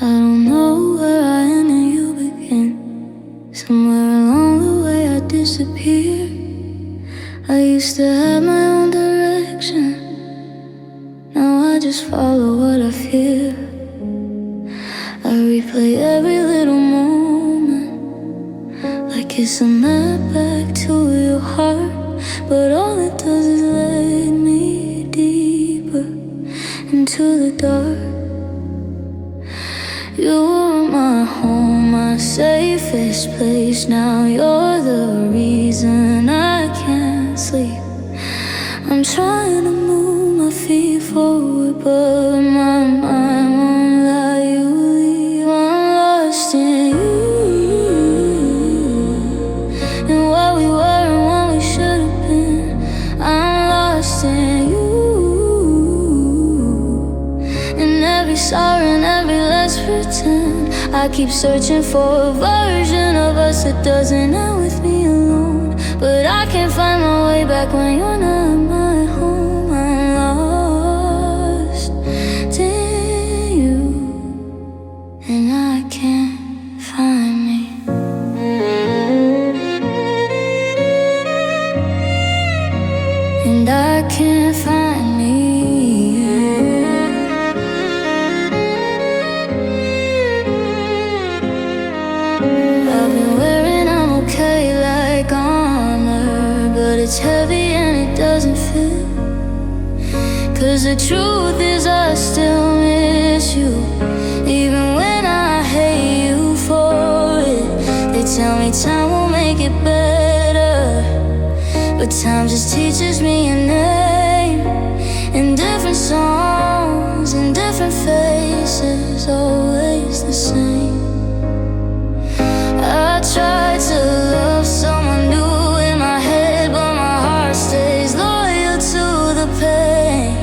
I don't know where I end and you begin. Somewhere along the way I disappeared. I used to have my own direction. Now I just follow what I feel. I replay every little moment like it's a map back to your heart. But all it does is lead me deeper into the dark. You were my home, my safest place. Now you're the reason I can't sleep. I'm trying to move my feet forward, but my mind won't let you leave. I'm lost in you, and what we were and what we should have been. I'm lost in you, in every sorrow and every let's pretend. I keep searching for a version of us that doesn't end with me alone. But I can't find my way back when you're not my home. I'm lost in you, and I can't find me. And I can't find me. I've been wearing I'm okay like armor, but it's heavy and it doesn't fit. Cause the truth is I still miss you, even when I hate you for it. They tell me time will make it better, but time just teaches me a name. In different songs, in different faces, always the same. I tried to love someone new in my head, but my heart stays loyal to the pain.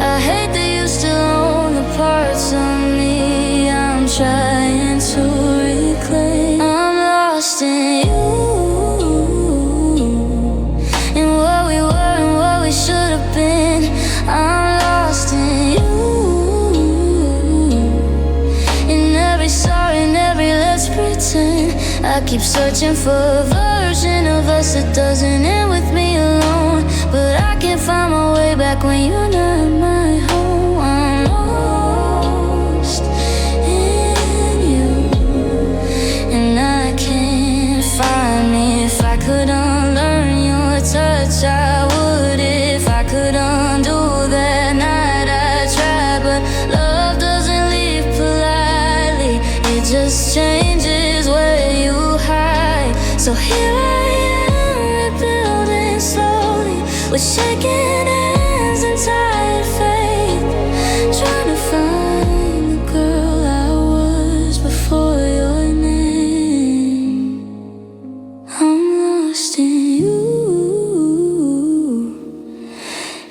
I hate that you still own the parts of me I'm trying to reclaim. I'm lost in you, in what we were and what we should have been. I'm lost in you, in every sorry and every let's pretend. I keep searching for a version of us that doesn't end with me alone. But I can't find my way back when you're not my home. I'm lost in you, and I can't find me. If I could unlearn your touch, I would. If I could undo that night, I'd try. But love doesn't leave politely, it just changes where you hide. So here I am, rebuilding slowly, with shaking hands and tired faith, trying to find the girl I was before your name. I'm lost in you,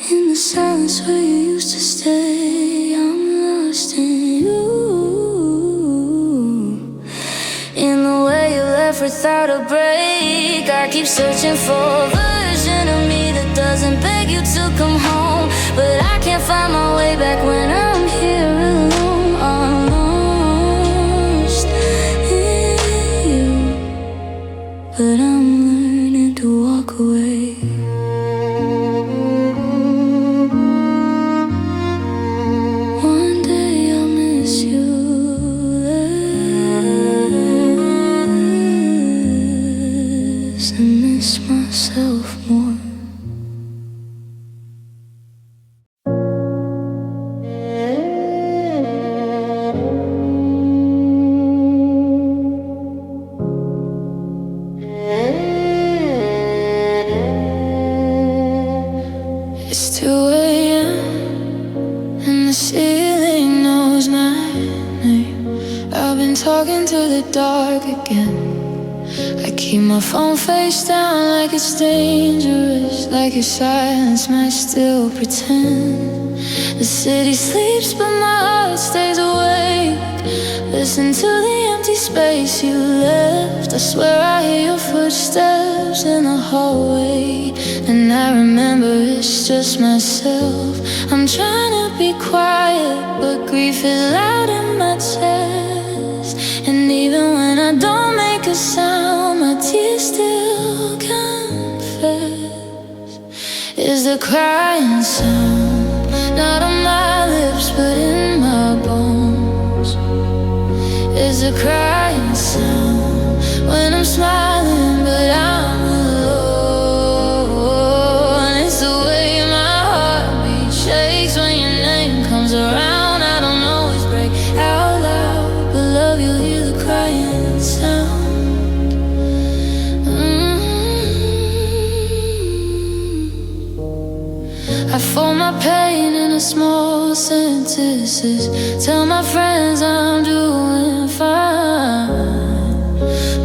in the silence where you used to stay. I'm lost in you, in the way you left without a break. I keep searching for a version of me that doesn't beg you to come home. But I can't find my way back when I'm here alone. I'm lost in you, but I'm learning to walk away. One day I'll miss you less and miss myself more. It's 2 a.m. and the ceiling knows my name. I've been talking to the dark again. I keep my phone face down like it's dangerous, like your silence might still pretend. The city sleeps but my heart stays awake. Listen to the empty space you left I swear I hear your footsteps in the hallway, and I remember it's just myself. I'm trying to be quiet, but grief is loud in my chest. And even when I don't make a sound, my tears still confess. Is the crying sound not on my lips but in my bones? Is the crying sound when I'm smiling but I'm alone? It's the way my heartbeat shakes when your name comes around. I don't always break out loud, but love, you'll hear the crying sound. I fold my pain into small sentences, tell my friends I'm doing fine,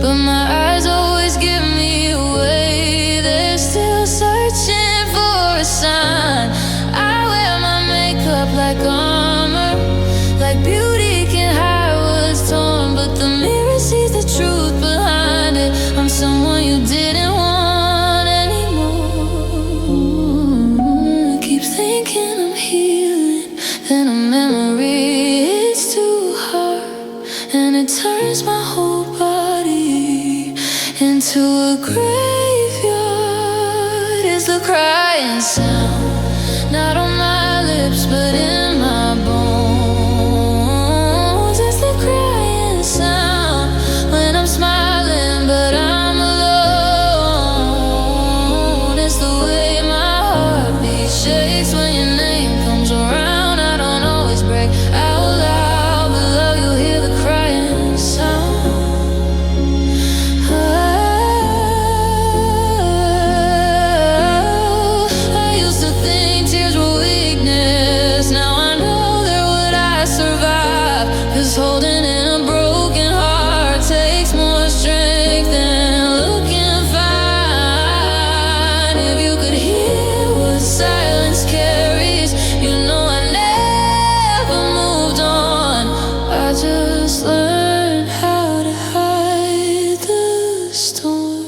but my eyes always give me away. They're still searching for a sign. I wear my makeup like armor, like beauty can hide what's torn, but the mirror sees the truth behind it. I'm someone you didn't want anymore. Keep thinking I'm healing, then a memory hits too hard, and it turns my whole body into a graveyard. Is the crying sound not on my lips but in my bones? Is the crying sound when I'm smiling but I'm alone? It's the way my heartbeat shakes when your name comes around. I don't always break out loud, but love, you'll hear the crying sound. I used to think tears were weakness. Now I know they're what I survive. 'Cause holding in a broken heart takes more strength than looking fine. If you could hear what silence carries, you know I never moved on. I just learned how to hide the storm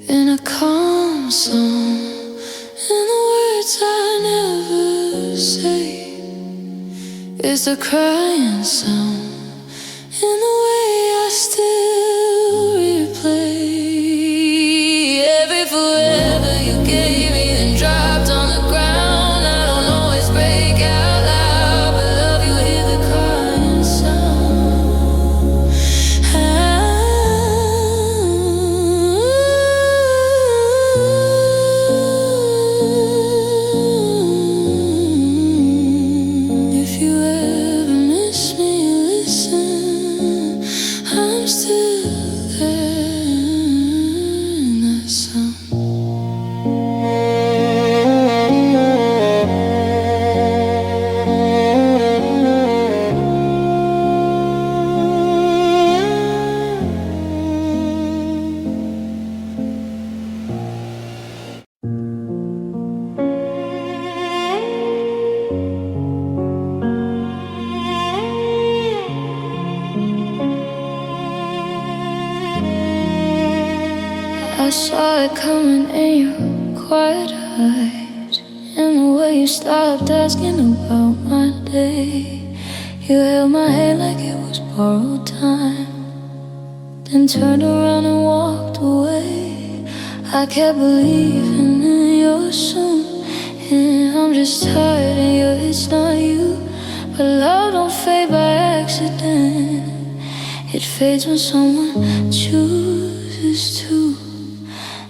in a calm song, in the words I never say. It's the crying sound in the way I still replay every forever you gave me, then dropped on the ground. I don't always break out loud, but love, you hear the crying sound. If you ever miss me, listen, I'm still there in that sound. I saw it coming in your quiet eyes, in the way you stopped asking about my day. You held my hand like it was borrowed time, then turned around and walked away. I kept believing in your soon, and I'm just tired and it's not you. But love don't fade by accident, it fades when someone chooses to.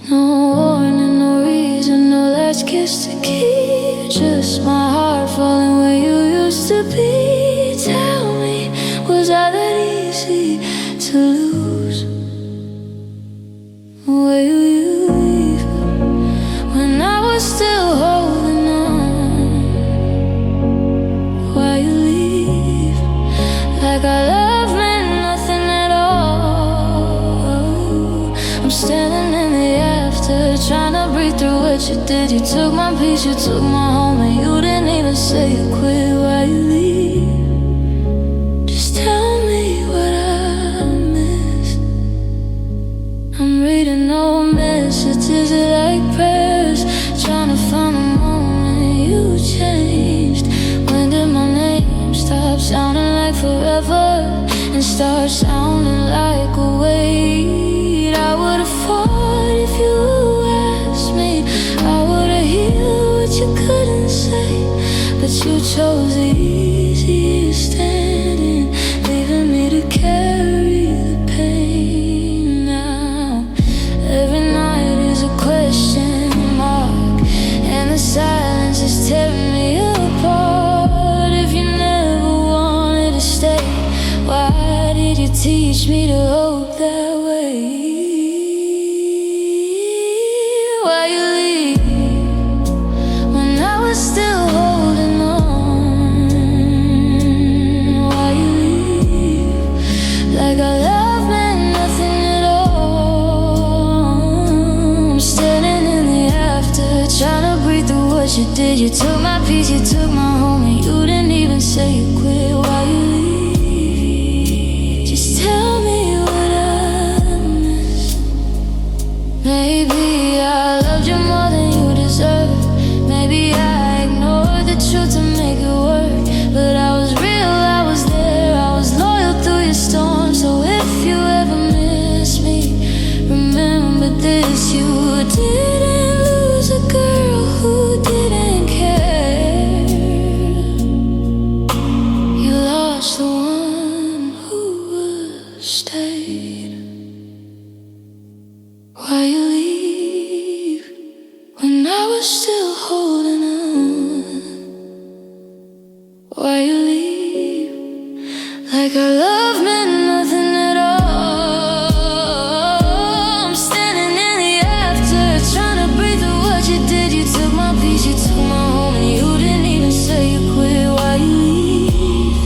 No warning, no reason, no last kiss to keep, just my heart falling where you used to be. Tell me, was I that easy to lose? Will you leave when I was still holding on? Why you leave like our love meant nothing at all? I'm standing in the after, trying to breathe through what you did. You took my peace, you took my home, and you didn't even say you quit. Why you leave? Just tell me what I missed. start sounding like a weight. I would've fought if you asked me. I would've healed what you couldn't say. But you chose the easiest ending, leaving me to carry the pain now. Every night is a question mark, and the silence is tearing me apart. If you never wanted to stay, why did you teach me to hope that way? Why you leave when I was still holding on? Why you leave like our love meant nothing at all? I'm standing in the after, trying to breathe through what you did. You took my peace, you took my home, and you didn't even say you quit. Why you leave? Just tell me what I missed. Maybe I loved you more than you deserve. Maybe I ignored the truth to make it work. But I was real, I was there, I was loyal through your storm. So if you ever miss me, remember this: you didn't lose a girl who didn't care. You lost the one who would stayed. Why you leave when I was still holding on? Why you leave like our love meant nothing at all? I'm standing in the after, trying to breathe through what you did. You took my peace, you took my home, and you didn't even say you quit. Why you leave?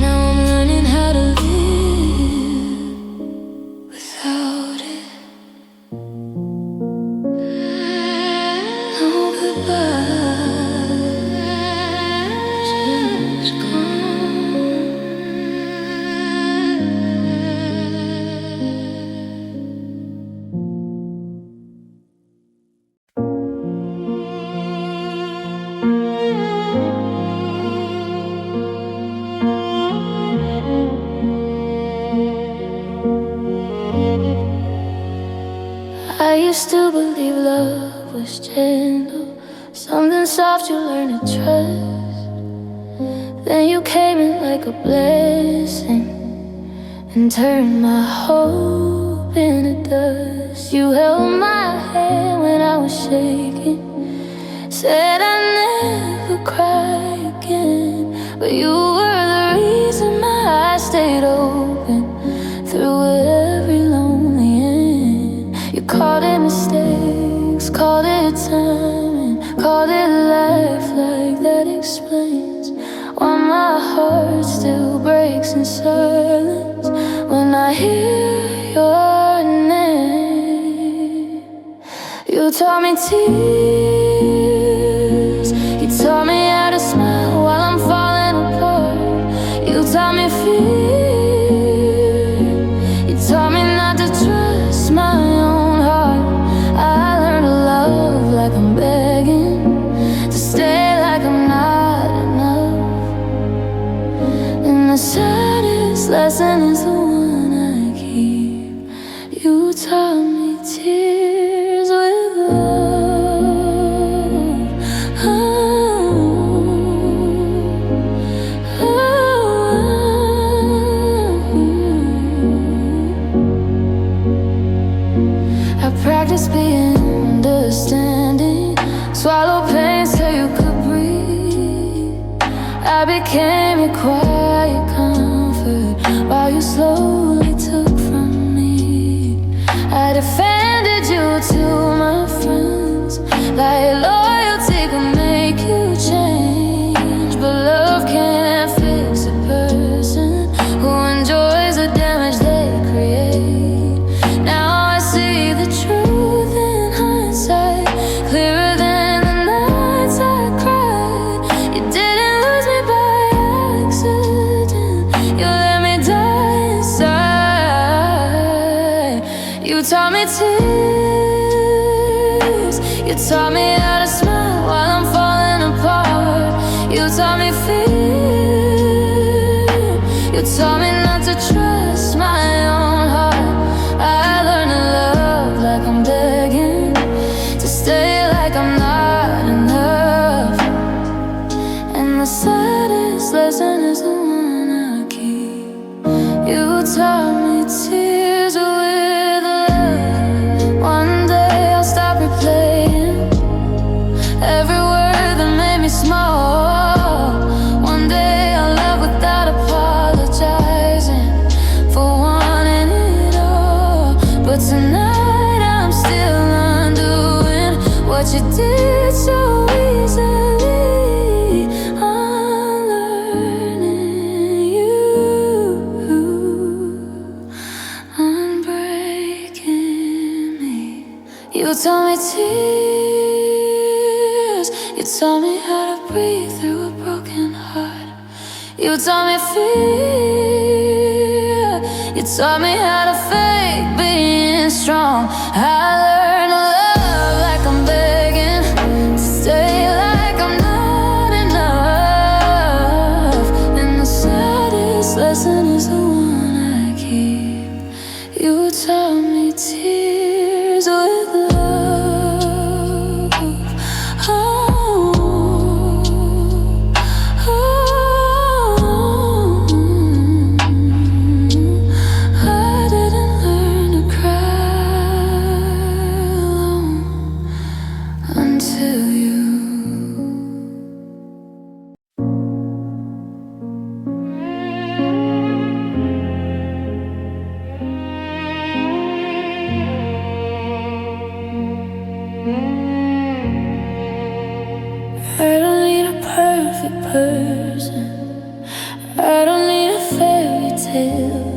Now I'm learning how to live without it. No goodbye, just gone. I used to believe love was gentle, something soft you learn to trust. Then you came in like a blessing and turned my hope into dust. You held my hand when I was shaking, said I'd never cry again. But you were the reason my eyes stayed open through every lonely end. You called it mistakes, called it timing, called it life. Like that explains why my heart still breaks in silence when I hear your name. You taught me tears, you taught me how to smile while I'm falling apart. You taught me fear, you taught me not to trust my own heart. I learned to love like I'm begging, to stay like I'm not enough. And the saddest lesson is the one I keep. You taught me tears with love. Oh, oh, oh. I practiced being understanding, swallow pain so you could breathe. I became your quiet comfort while you slowly took from me. I defended you to my friends, like loyalty can make you change. But love can't fix a person who enjoys the damage they create. Now I see the truth in hindsight, clearer than the nights I cried. You didn't lose me by accident, you let me die inside. You taught me tears, you taught me how to smile while I'm falling apart. You taught me fear, you taught me not to try. taught me tears. You taught me how to breathe through a broken heart. You taught me fear. You taught me how to fake being strong. I learned to love like I'm begging, to stay like I'm not enough. And the saddest lesson is the one I keep. You taught me tears with love. Oh, oh, I didn't learn to cry alone until you. I don't need a perfect person. I don't need a fairy tale.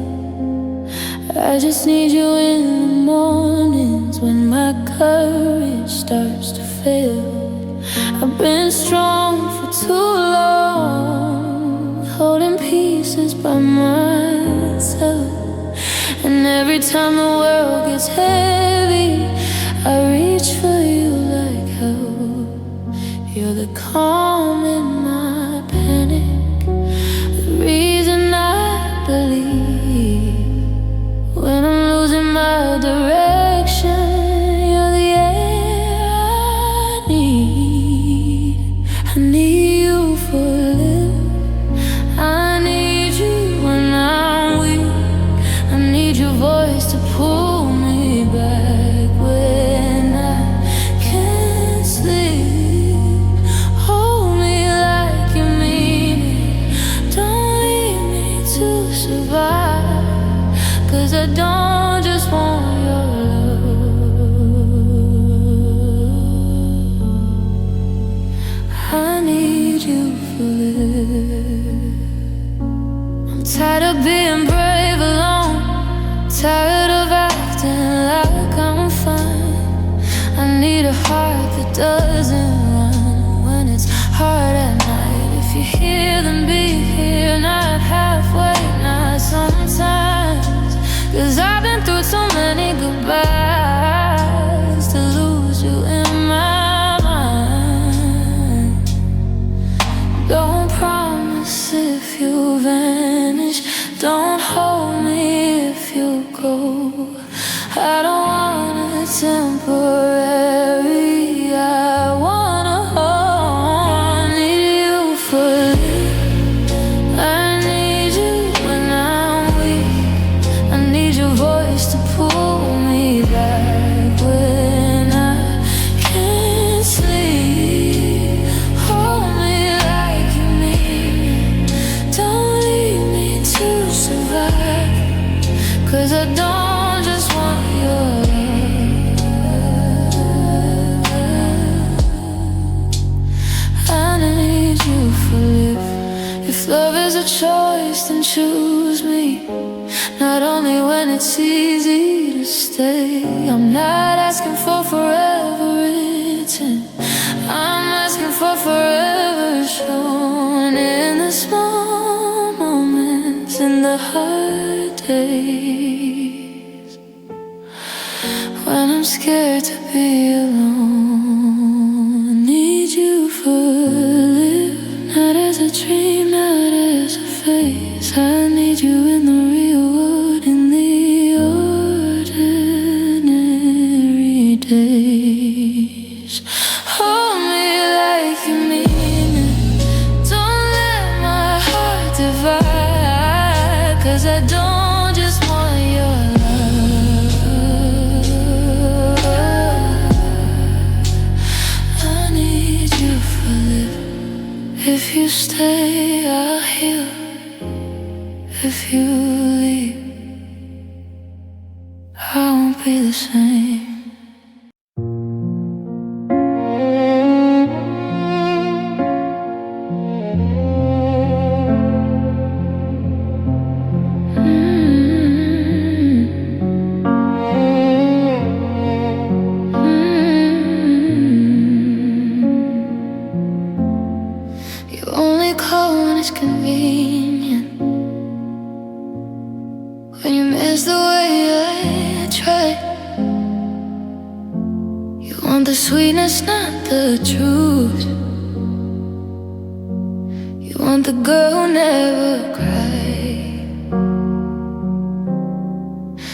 I just need you in the mornings when my courage starts to fail. I've been strong for too long, holding pieces by myself. And every time the world gets heavy, I reach for you like help. You're the calm in my panic, the reason I believe. When I'm losing my direction, you're the air I need. I need you for a living. I need you when I'm weak. I need your voice to pull me back when I can't sleep. Hold me like you mean it. Don't leave me to survive, 'cause I don't just want your love. I need you for live. I'm tired of being brave alone, tired of acting like I'm fine. I need a heart that doesn't run when it's hard at night. If you're here, then be here, not halfway, not sometimes. 'Cause I've been through so many goodbyes to lose you in my mind. Don't promise if you vanish. Don't hold me if you go. I don't want a temporary. I wanna hold. Need you for live. I need you when I'm weak. I need your voice to pull me back when I can't sleep. Hold me like you mean it. Don't leave me to survive, 'cause I don't just want your love. I need you for live. If love is a choice, then choose me. Not only when it's easy to stay. I'm not asking for forever written. I'm asking for forever shown in the small moments, in the hard days, when I'm scared to be alone. I need you for live, not as a dream, not as a phase. I need you in the real world, in the ordinary days. Hold me like you mean it. Don't let my heart divide, 'cause I don't just want your love. I need you for live. If you stay, I'll heal. If you leave, I won't be the same. the sweetness, not the truth. You want the girl who never cried,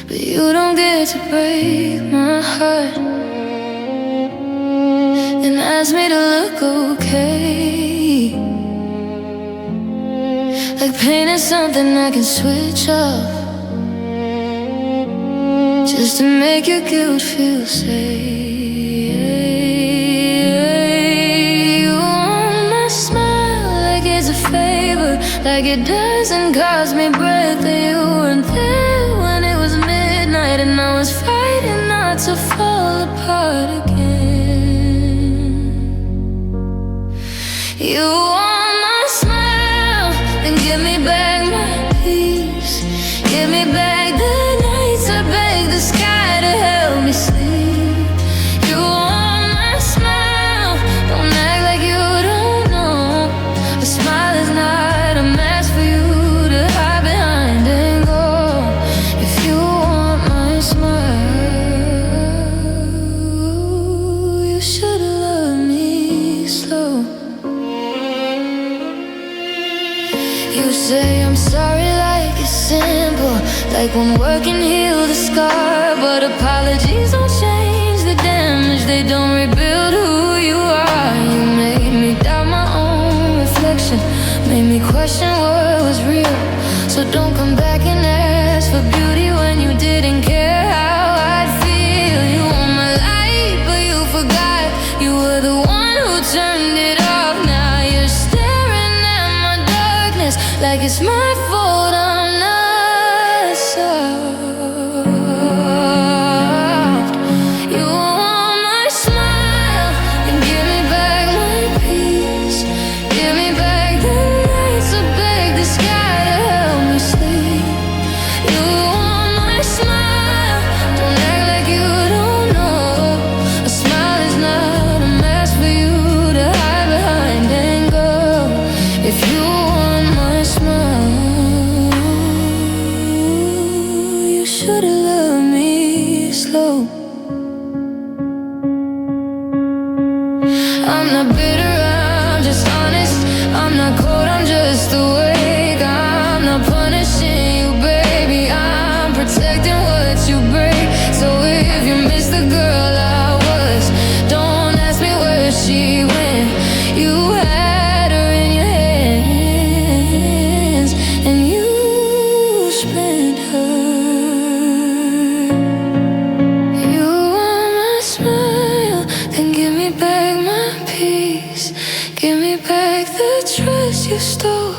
but you don't get to break my heart and ask me to look okay. Like pain is something I can switch off, just to make your guilt feel safe. You want my smile like it's a favor, like it doesn't cost me breath. That you weren't there when it was midnight and I was fighting not to fall apart again. You want my smile, then give me back my peace. Give me back the nights I beg the sky to help me sleep. You want my smile, don't act like you don't know. A smile is not a mask for you to hide behind and go. If you want my smile, you should've loved me slow. You say I'm sorry like it's simple, like one word can heal the scar. But apologies don't change the damage, they don't rebuild who you are. You made me doubt my own reflection, made me question what was real. So don't come back and ask for beauty when you didn't care how I'd feel. You want my light, but you forgot you were the one who turned it off. Now you're staring at my darkness like it's my fault I'm not soft. You want my smile, and give me back my peace. Give me back the nights I beg the sky to help me sleep. You want my smile, don't act like you don't know. A smile is not a mask for you to hide behind and go. If you want my smile, you should've loved me slow. I'm not bitter, I'm just honest. I'm not cold, I'm just awake. I'm not punishing you, baby, I'm protecting what you break. So if you miss the girl I was, don't ask me where she went. You had her in your hands, and you spent her. You want my smile, then give me back my peace. Give me back the trust you stole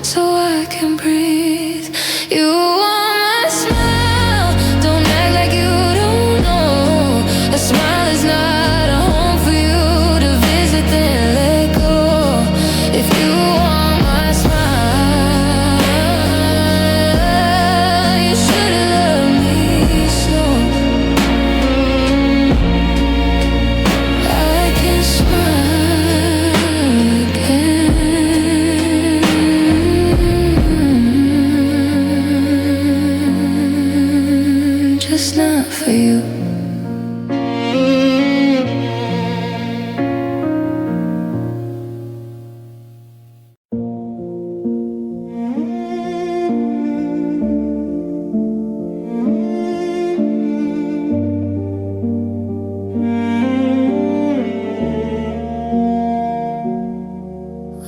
so I can breathe. You want my smile, don't act like you don't know. A smile is not a home for you to visit then let go. If you want my smile, you should've loved me slow. I can smile again, just not for you.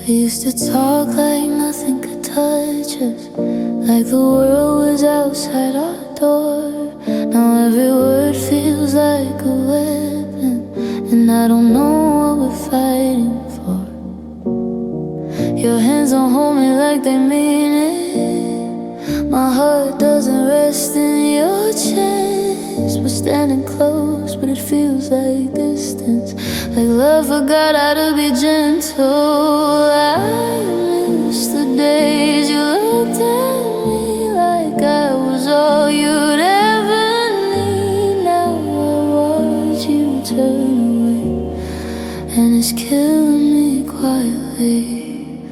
We used to talk like nothing could touch us, like the world was outside our door. Now every word feels like a weapon, and I don't know what we're fighting for. Your hands don't hold me like they mean it. My heart doesn't rest in your chest. We're standing close, but it feels like distance, like love forgot how to be gentle. I miss the days you looked at me like I was all you'd ever need. Now I watch you turn away, and it's killing me quietly.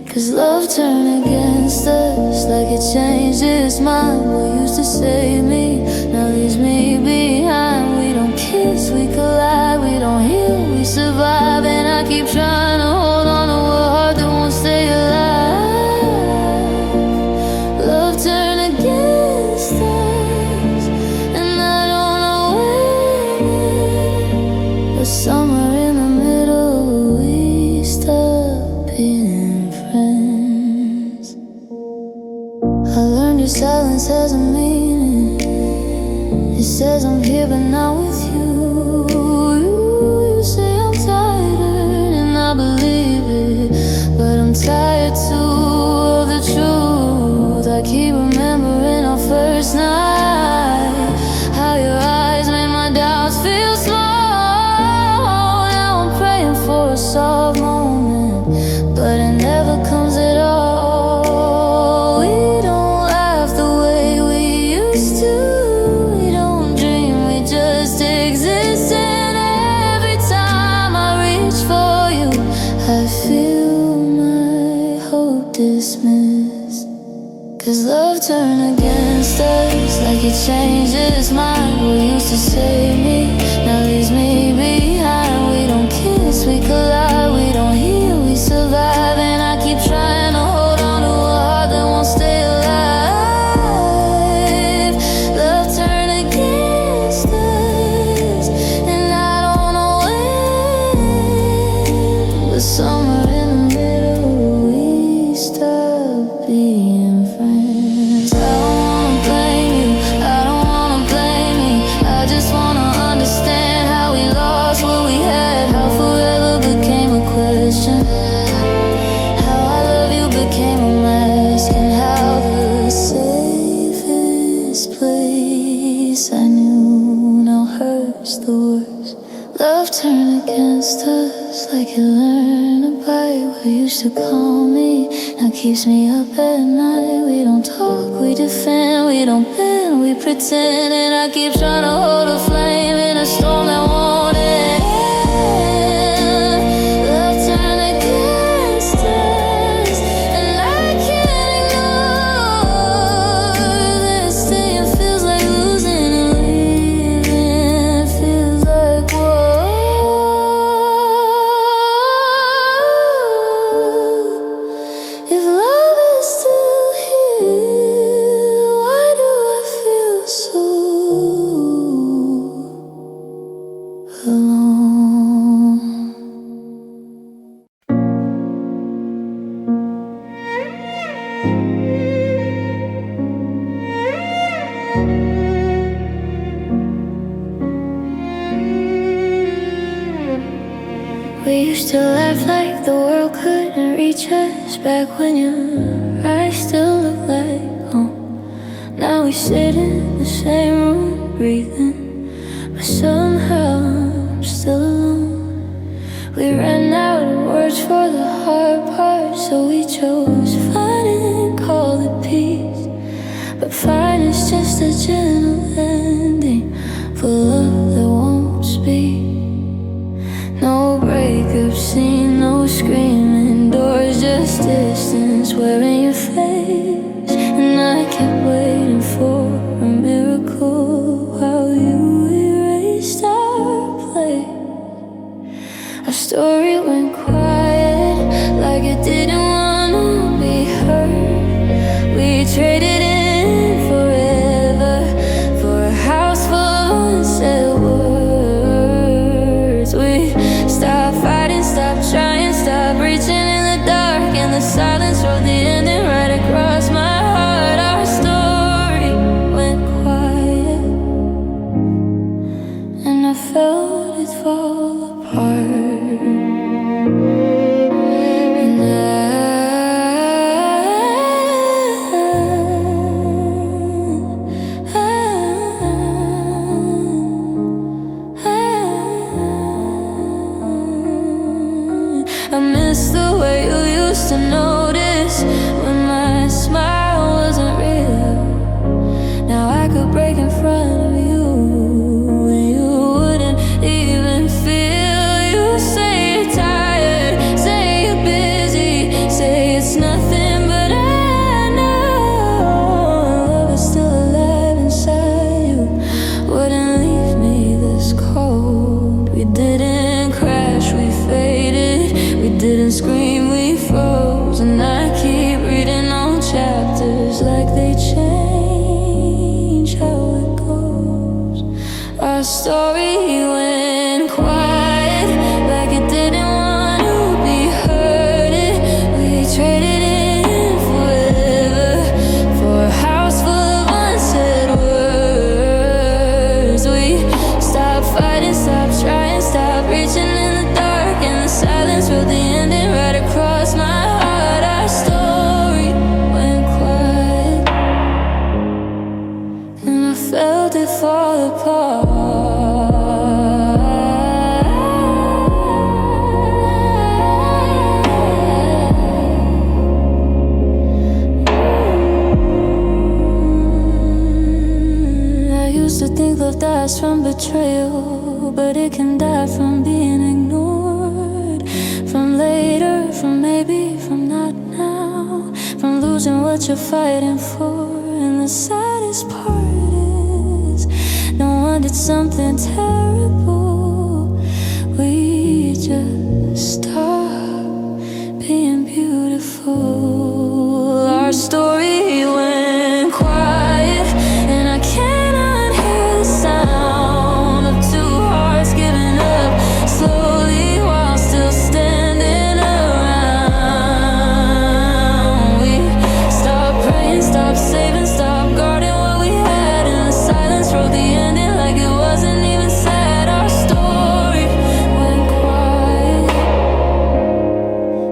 'Cause love turned against us, like it changed its mind. What used to save me now leaves me behind. We don't kiss, we collide, we don't heal, learned your silence has a meaning. It says I'm here but not with you. You say I'm tired and I believe it, but I'm tired too of the truth. I keep remembering our first night, how your eyes made my doubts feel small. Now I'm praying for a soft moment, but it never comes at all. We don't laugh the way we used to. We don't dream, we just exist. And every time I reach for you, I feel my hope dismissed. 'Cause love turned against us, like it changed its mind. What used to save me now leaves me behind. We don't kiss, we collide, we don't heal, we survive. And I keep trying to hold on to a heart that won't stay alive. Love turned against us, and I don't know when, but somewhere in the middle we stopped being friends. I don't wanna blame you, I don't wanna blame me. I just wanna understand how we lost what we had, how forever became a question, how I love you became a mask, and how the safest place I knew now hurts the worst. Love turned against us, like it learned to bite. What used to calm me now keeps me up at night. We don't talk, we defend, we don't bend, we pretend. And I keep trying to hold a flame in a storm that won't end. Love turned against us, and I can't ignore this. Staying feels like losing, and leaving feels like war. If love is still here, why do I feel so alone? We used to laugh like the world couldn't reach us, back when your eyes still look like home. Now we sit in the same room, breathing, but somehow I'm still alone. We ran out of words for the hard part, so we chose fine and called it peace. But fine is just a gentle ending for love that won't speak. No breakup scene, no screaming doors, just distance wearing your face. And I kept waiting for a miracle while you erased our place. Our story went quiet, like it didn't wanna be heard. We traded in forever for a house full of unsaid words. We stopped fighting, stopped trying, stopped reaching in the dark, and the silence wrote the ending right across my heart. Our story went quiet, and I felt it fall apart. And I miss the way you used to notice when my smile wasn't real. Now I could break in front of you, and you wouldn't even feel. You say you're tired, say you're busy, say it's nothing, but I know love is still alive inside you. Wouldn't leave me this cold. We didn't crash, we faded. We didn't scream, we froze. And I keep reading old chapters like they change how it goes. Our story went quiet, like it didn't want to be heard. We traded in forever for a fall apart. I used to think love dies from betrayal, but it can die from being ignored, from later, from maybe, from not now, from losing what you're fighting for. And the saddest part is no one did something terrible. We just stopped being beautiful. Our story went quiet, and I cannot hear the sound of two hearts giving up slowly while still standing around. We stopped praying, stopped saving, stopped guarding what we had, and the silence wrote the ending like it wasn't even sad. Our story went quiet,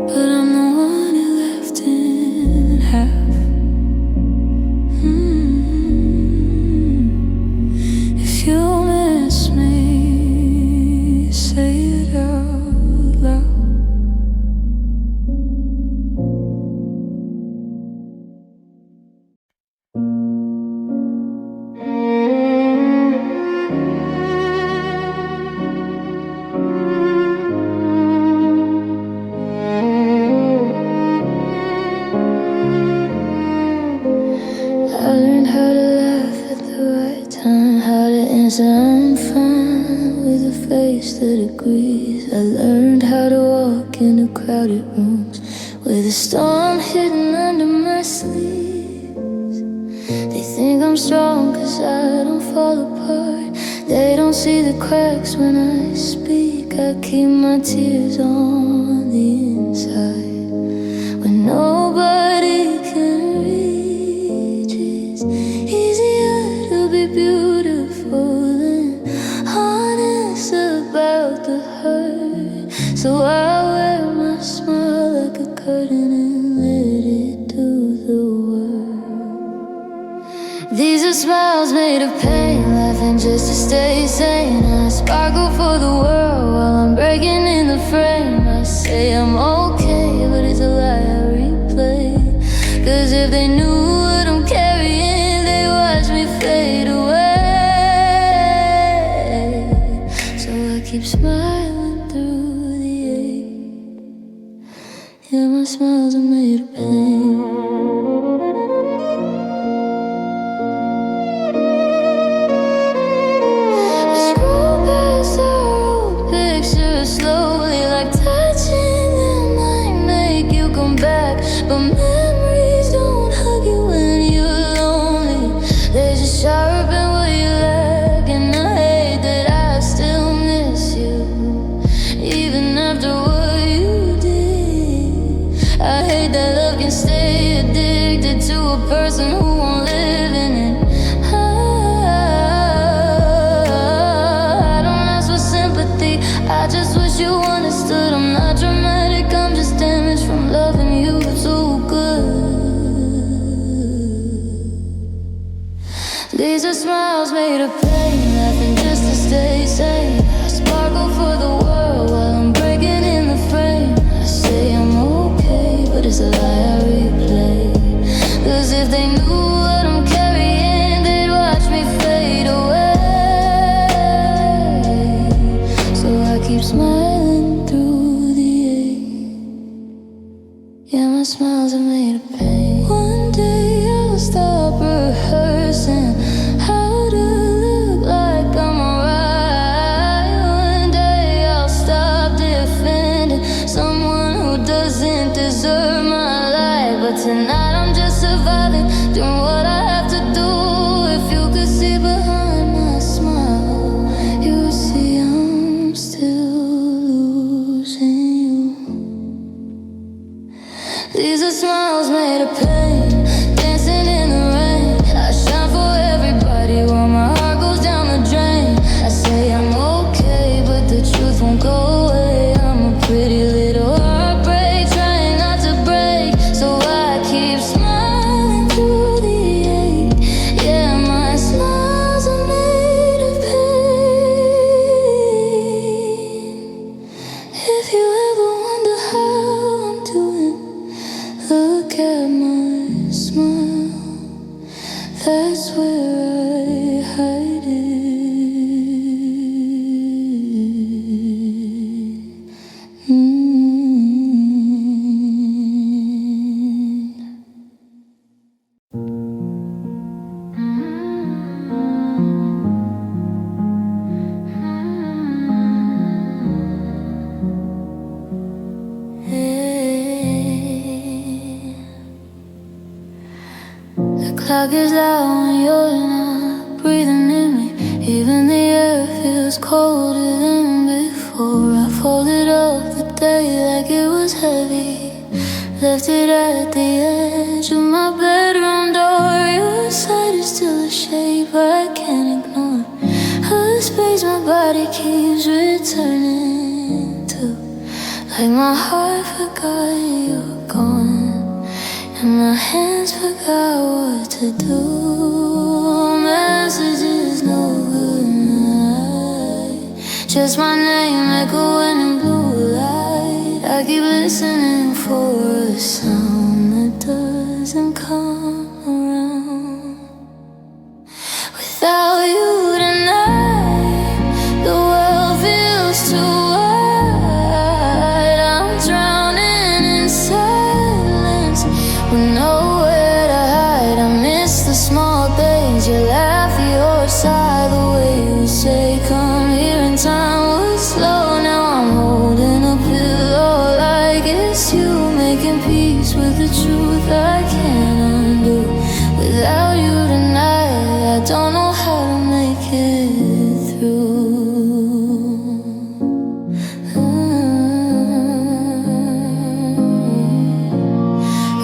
but I'm the one who left in half. If you miss me, say it out loud. I learned how to laugh at the right time, how to answer I'm fine with a face that agrees. I learned how to walk into crowded rooms with a storm hidden under my sleeves. They think I'm strong cause I don't fall apart. They don't see the cracks when I speak. I keep my tears on the inside when nobody can reach. It's easier to be beautiful than honest about the hurt. So I wear my smile like a curtain and let it do the work. These are smiles made of pain, laughing just to stay sane. I sparkle for the world while I'm breaking in the frame. I say I'm okay, but it's a lie I replay. Cause if they knew what I'm carrying, they watch me fade away. So I keep smiling through the ache. Yeah, my smiles are made of pain. I scroll past our old pictures slowly, like touching them might make you come back. But memories don't hug you when you're lonely. They just sharpen what you lack. And I hate that I still miss you, even after what you did. I hate that love can stay addicted to a person who won't live in it. I don't ask for sympathy, I just wish you understood. I'm not dramatic, I'm just damaged from loving you too good. These are smiles made of pain, laughing just to stay sane. I sparkle for the world while I'm breaking in the frame. I say I'm okay, but it's a lie I replay. Cause if they knew what I'm carrying, they'd watch me fade away. So I keep smiling through the ache. Yeah, my smiles are made of pain. One day I'll stop rehearsing how to look like I'm That's where I hide it. The clock is loud when you're not breathing in me. Even the air feels colder than before. I folded up the day like it was heavy, left it at the edge of my bedroom door. Your side is still a shape I can't ignore, a space my body keeps returning to. Like my heart forgot you're gone, and my hands forgot what to do. Messages no good night, just my name echoing in blue light. I keep listening for a sound that doesn't come around. Without you tonight, the world feels too wide. I'm drowning in silence with nowhere to hide. I miss the small things, your laugh, your sigh, the way you say come here. And time was slow, now I'm holding a pillow like it's you, making peace with the truth I can't undo. Without you tonight, I don't know how to make it through.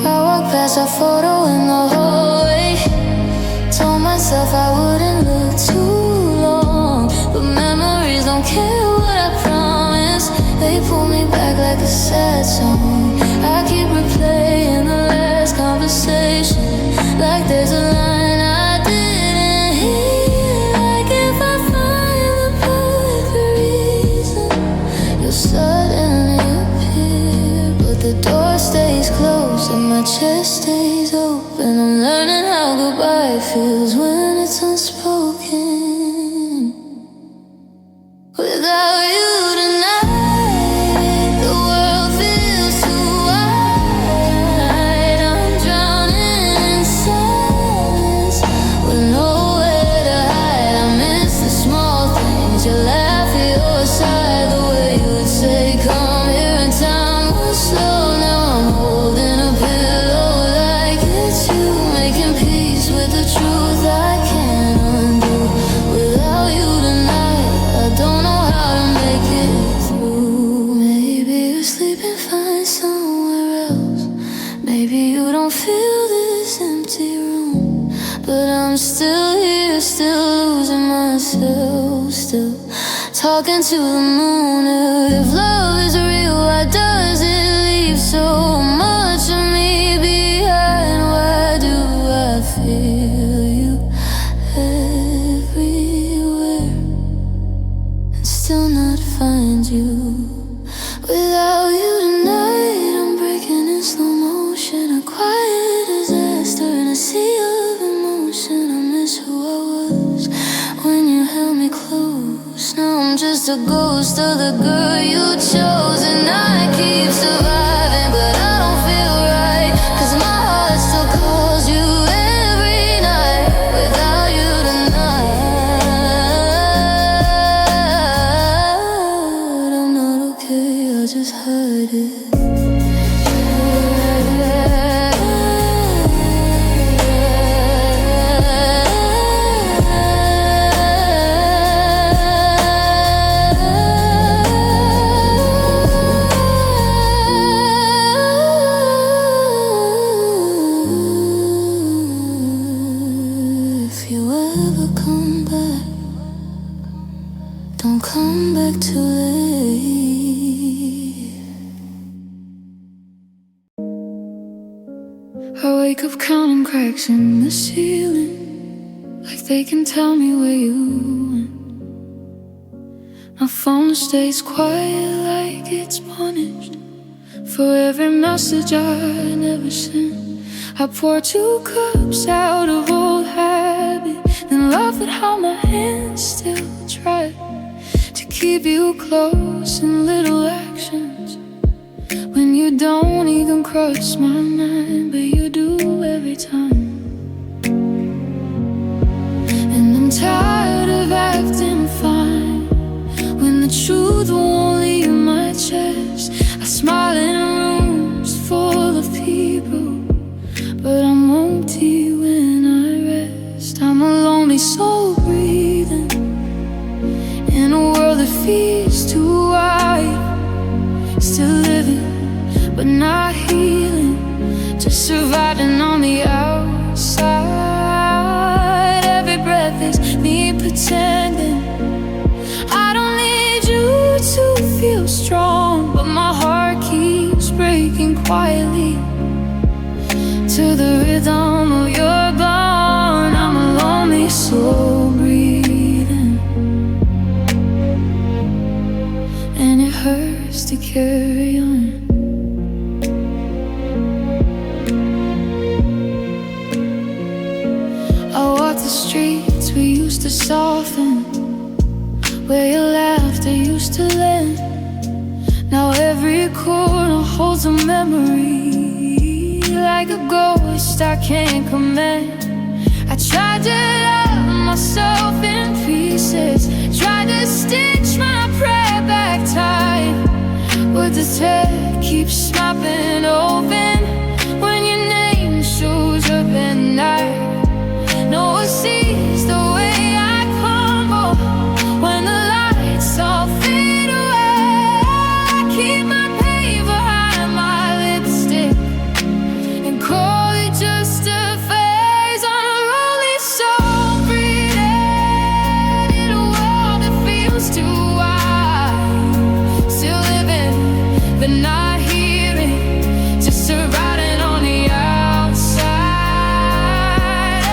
I walk past our photo in the hallway, told myself I wouldn't look too long, but memories don't care what I promise. They pull me back like a sad song. I keep replaying the last conversation, like there's a line I didn't hear. Like if I find the perfect reason, you'll suddenly appear. But the door stays closed and my chest stays open. I'm learning how goodbye feels when it's unspoken. Without you tonight, the world feels too wide. I'm drowning in silence with nowhere to hide. I miss the small things, your laugh, your sigh, the way you would say come here. And time was slow, now I'm holding a pillow like it's you, making peace with the truth I can't undo. Without you tonight, I don't know how to make it through. Maybe you're sleeping fine somewhere else, maybe you don't feel this empty room, but I'm still here, still losing myself, still talking to the moon. If love is real, why does it leave so much of me behind? Why do I feel you everywhere and still not find you? Without you tonight, I'm breaking in slow motion, a quiet disaster in a sea of emotion. I miss who I was when you held me close. Now I'm just a ghost of the girl you chose, and I keep surviving, but I don't feel right, 'cause my heart still calls you every night. Without you tonight, I'm not okay, I just hide it. If you ever come back, don't come back too late. I wake up counting cracks in the ceiling, like they can tell me where you went. My phone stays quiet like it's punished for every message I never sent. I pour 2 cups out of old habits, how my hands still try to keep you close in little actions. When you don't even cross my mind, but you do every time. And I'm tired of acting fine when the truth won't leave my chest. I smile in rooms full of people, but I'm empty when I rest. I'm a lonely soul breathing in a world that feels too wide. Still living, but not healing, just surviving on the outside. Every breath is me pretending I don't need you to feel strong, but my heart keeps breaking quietly to the rhythm of your bone. I'm a lonely soul breathing, and it hurts to carry on. I walk the streets we used to soften, where your laughter used to land. Now every corner holds a memory, like a ghost I can't command. I tried to love myself in pieces, tried to stitch my prayer back tight, but the thread keeps snapping open when your name shows up at night. No one sees the way I crumble when the lights all fade away. I keep my pain behind my lipstick and call it just a phase. On a rolling soul breathing in a world that feels too wide. Still living, but not healing, just surviving on the outside.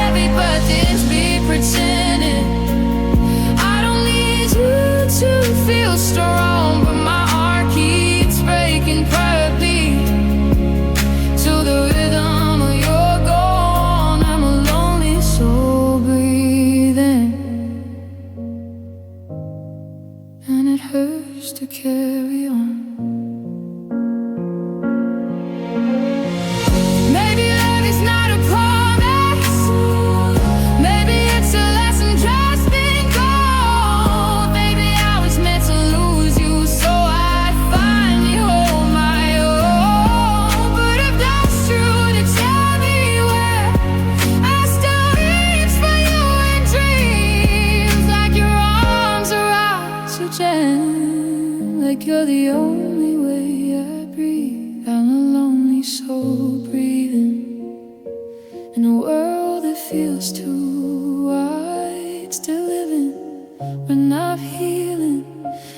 Every breath is me pretending I don't need you to feel strong, but my heart keeps breaking perfectly to the rhythm of your gone. I'm a lonely soul breathing, and it hurts to carry on. Maybe love is not a promise, maybe it's a lesson just been gone. Maybe I was meant to lose you so I'd finally hold my own. But if that's true, then tell me where I still reach for you in dreams, like your arms around so gentle, like you're the only way I breathe. I'm a lonely soul breathing in a world that feels too wide. Still living, but not healing,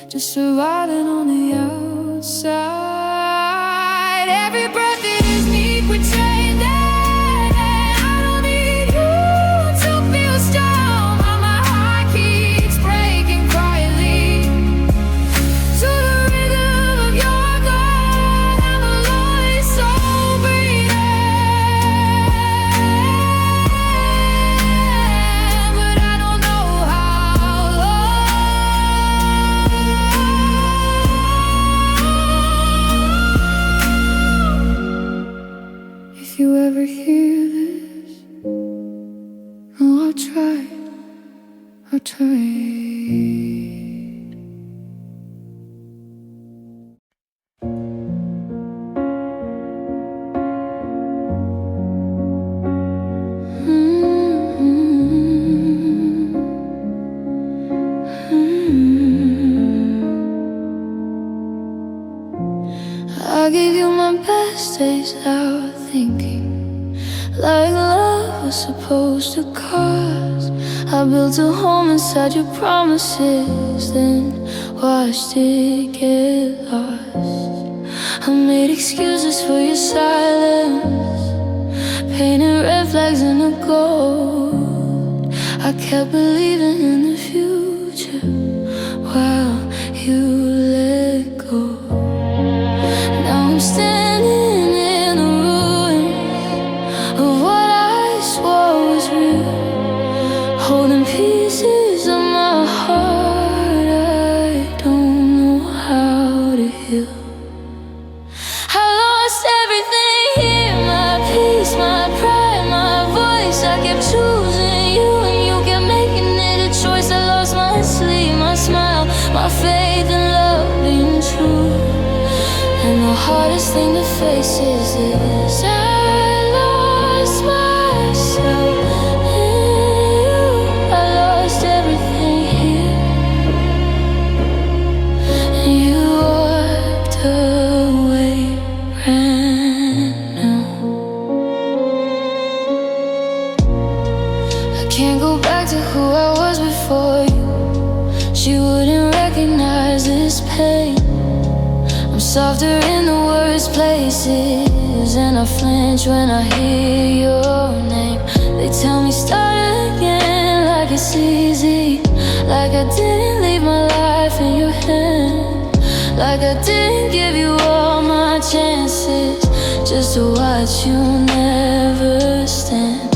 just surviving on the outside. Every breath is me pretending I don't need you to feel strong, but my heart keeps breaking quietly to the rhythm of your gone. I'm a lonely soul breathing, but I don't know how long. If you ever hear this, oh, I tried. I gave you my best days out thinking like love was supposed to cost. I built a home inside your promises, then watched it get lost. I made excuses for your silence, painted red flags in the gold. I kept believing in the future while you let go. Now I'm standing in the ruins of what I swore was real, holding peace my faith in love being true. And the hardest thing to face is this: I lost myself in you. I lost everything here, and you walked away brand new. I can't go back to who I was before you. She wouldn't recognize this pain. I'm softer in the worst places, and I flinch when I hear your name. They tell me start again, like it's easy, like I didn't leave my life in your hands, like I didn't give you all my chances, just to watch you never stand.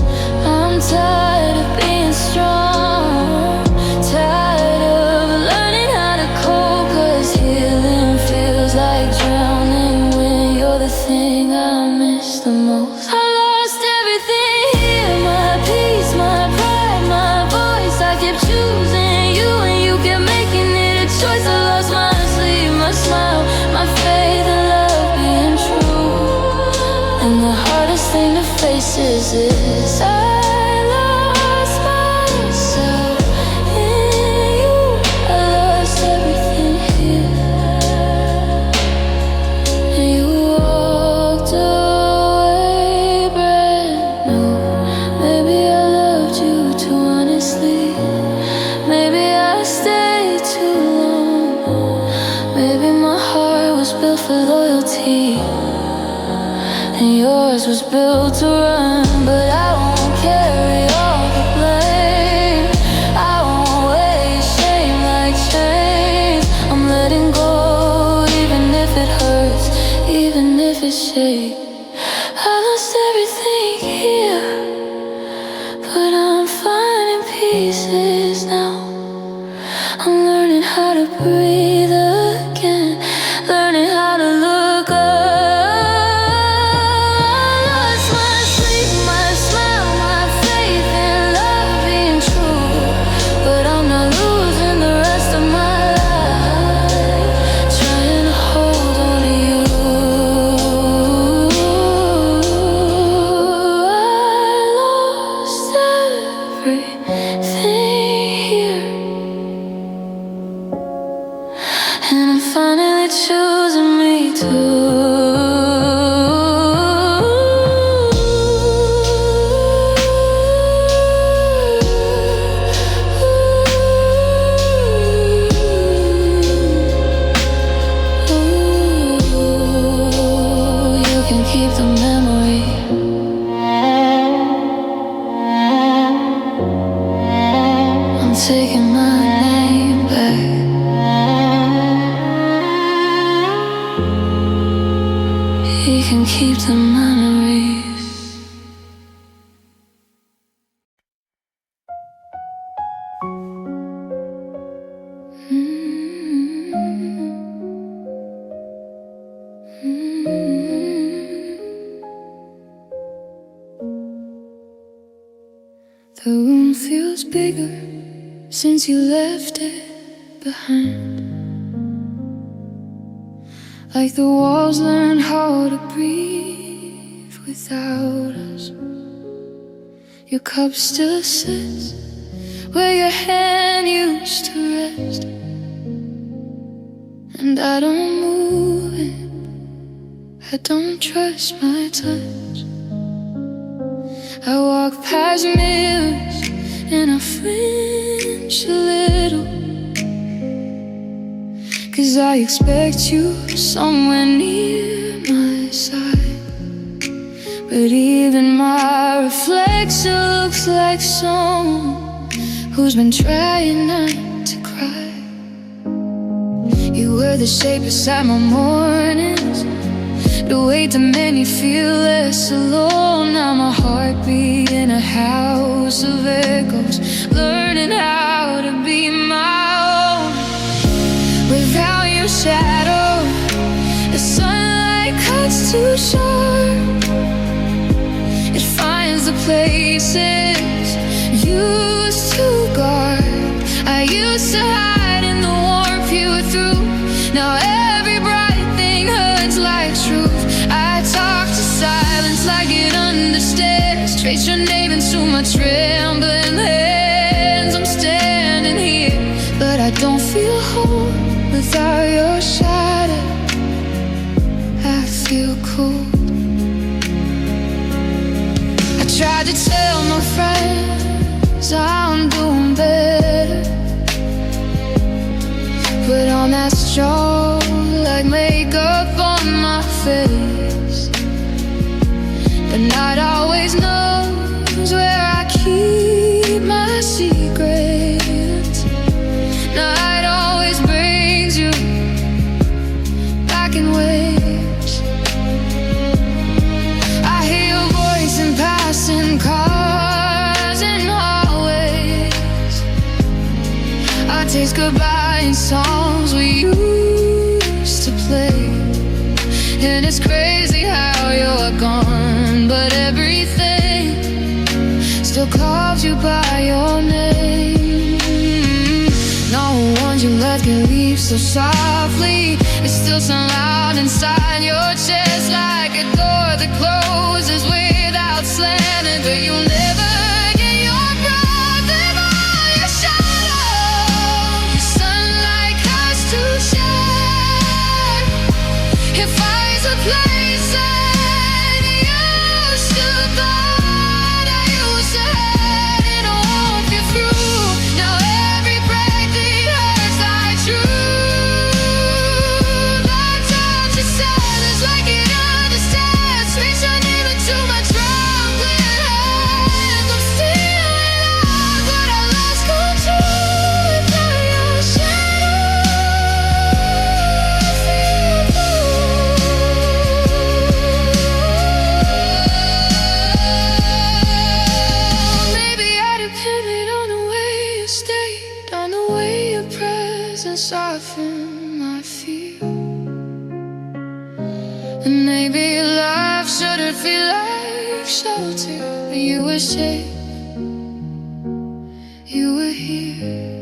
I'm tired of being strong, tired of learning how to cope, 'cause healing feels like drowning when you're the thing I miss the most. I lost everything here, my peace, my pride, my voice. I kept choosing you and you kept making it a choice. I lost my sleep, my smile, my faith in love being true. And the hardest thing to face is this: I lost myself in you. I lost everything here, and you walked away brand new. Maybe I loved you too honestly. Maybe I stayed too long. Maybe my heart was built for loyalty, and yours was built to run. But I won't carry all the blame. I won't weigh shame like chains. I'm letting go, even if it hurts, even if it's shame. I lost everything here, but I'm finding pieces now. I'm learning how to breathe again, learning how to look up. And I'm finally choosing me too. You can keep the memory. I'm taking my name back. You can keep the memories. The room feels bigger since you left it behind. Like the walls learned how to breathe without us. Your cup still sits where your hand used to rest, and I don't move it. I don't trust my touch. I walk past mirrors and I flinch a little, 'cause I expect you somewhere near my side. But even my reflection looks like someone who's been trying not to cry. You were the shape beside my mornings, the weight that made me feel less alone. Now my heartbeat in a house of echoes, learning how to be my own. Without your shadow, the sunlight cuts too sharp. It finds the places used to guard. I used to hide in the warmth you Trace your name into my trembling hands. I'm standing here, but I don't feel whole without your shadow. I feel cold. I tried to tell my friends I'm doing better, put on that strong like makeup on my face, but not always knows where I keep my secrets. Night always brings you back in waves. I hear your voice in passing cars and hallways. I taste goodbye in songs we used to play. And it's crazy how you're gone, but everything still calls you by your name. No one you let can leave so softly. It still sounds loud inside your chest, like a door that closes without slamming. But you'll never get your brother or your shadow. Your sunlight has to shine. It finds a place that used to thought I used to have, and I won't get through. Now every breath it hurts like truth. I told you silence like it understands. Reach your name into my trembling hands. I'm still alive, but I lost control without your shadow. I feel cold. Maybe I depended on the way you stayed, on the way your presence softened my fear. And maybe life shouldn't feel like shelter, but you were safe, you were here.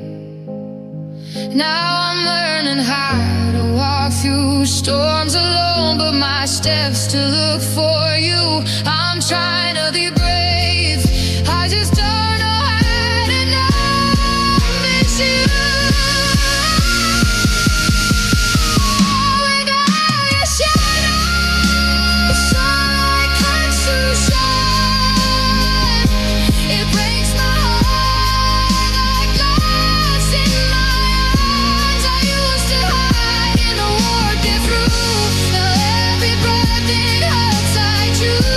Now I'm learning how to walk through storms alone, but my steps to look for you. I'm trying to be brave, I just don't know how to numb it's you. Without your shadow, the sunlight comes to shine. It breaks my heart like glass in my arms. I used to hide in the war, get through. Now every breath it hurts like truth.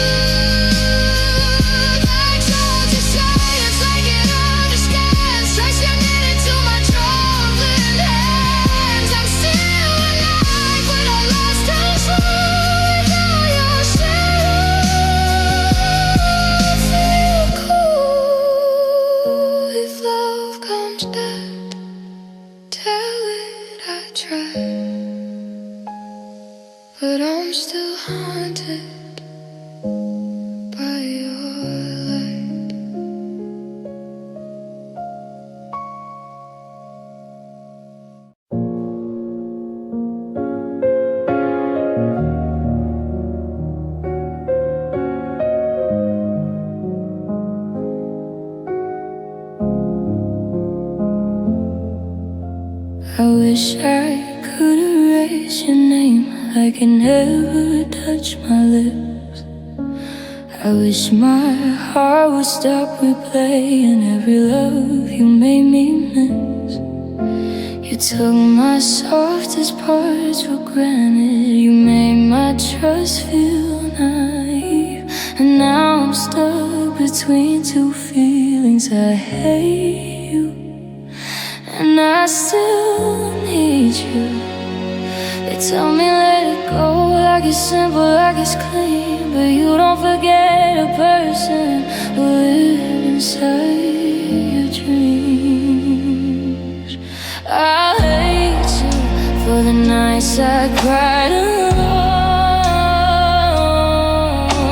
I told you silence like it understands. Trace your name into my trembling hands. I'm still alive, but I lost control without your shadow. I feel cold if love comes dead. Tell it I tried, but I'm still haunted by your light. I wish I could erase your name. I can never touch my lips. I wish my heart would stop replaying every love you made me miss. You took my softest parts for granted. You made my trust feel naive. And now I'm stuck between two feelings. I hate you, and I still need you. They tell me let it go, like it's simple, like it's clean. But you don't forget a person who lives inside your dreams. I hate you for the nights I cried alone.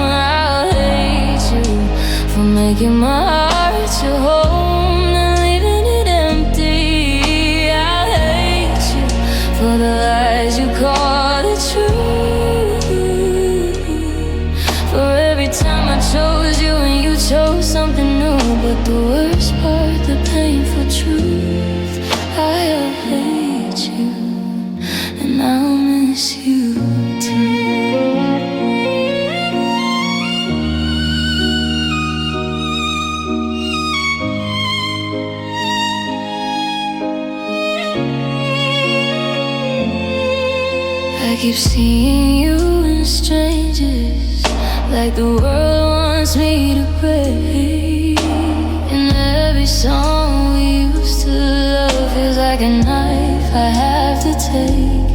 I hate you for making my heart your home and leaving it empty. I hate you for the lies you call the truth. For every time I chose you and you chose the painful truth. I'll hate you, and I'll miss you too. I keep seeing you in strangers, like the world wants me to break. And every song we used to love feels like a knife I have to take.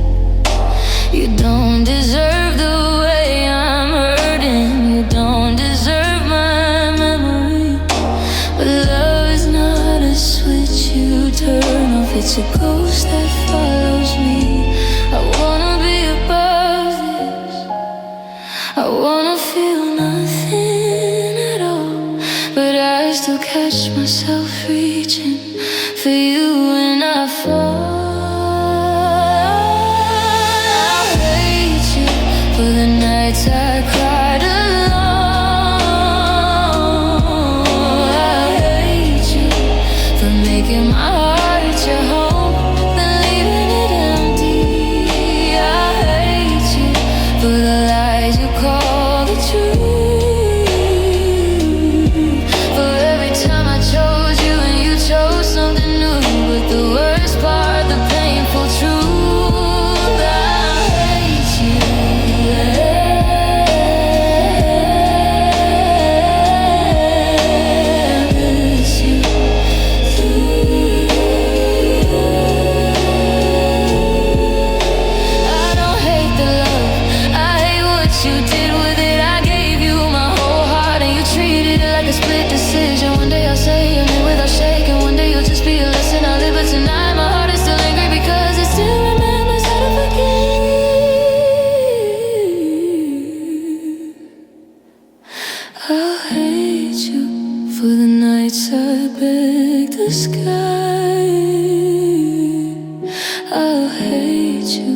You don't deserve the way I'm hurting, you don't deserve my memory. But love is not a switch you turn off, it's a ghost that follows me. I wanna be above this, I wanna feel nothing at all, but I still catch myself reaching for you when I fall. I'll hate you for the nights I cried alone. I'll hate you for making my heart your home, then leaving it empty. I hate you for the lies you call the truth. For every time I chose you and you chose something new, but the worst part, the painful truth. I hate you. I miss you too. I don't hate the love, I hate what you did with it. I gave you my whole heart and you treated it like a split decision. One day I'll say your name without shaking, one day you'll just be a lesson I live. But tonight my heart is still angry because it still remembers how to forgive. I'll hate you for the nights I begged the sky. I'll hate you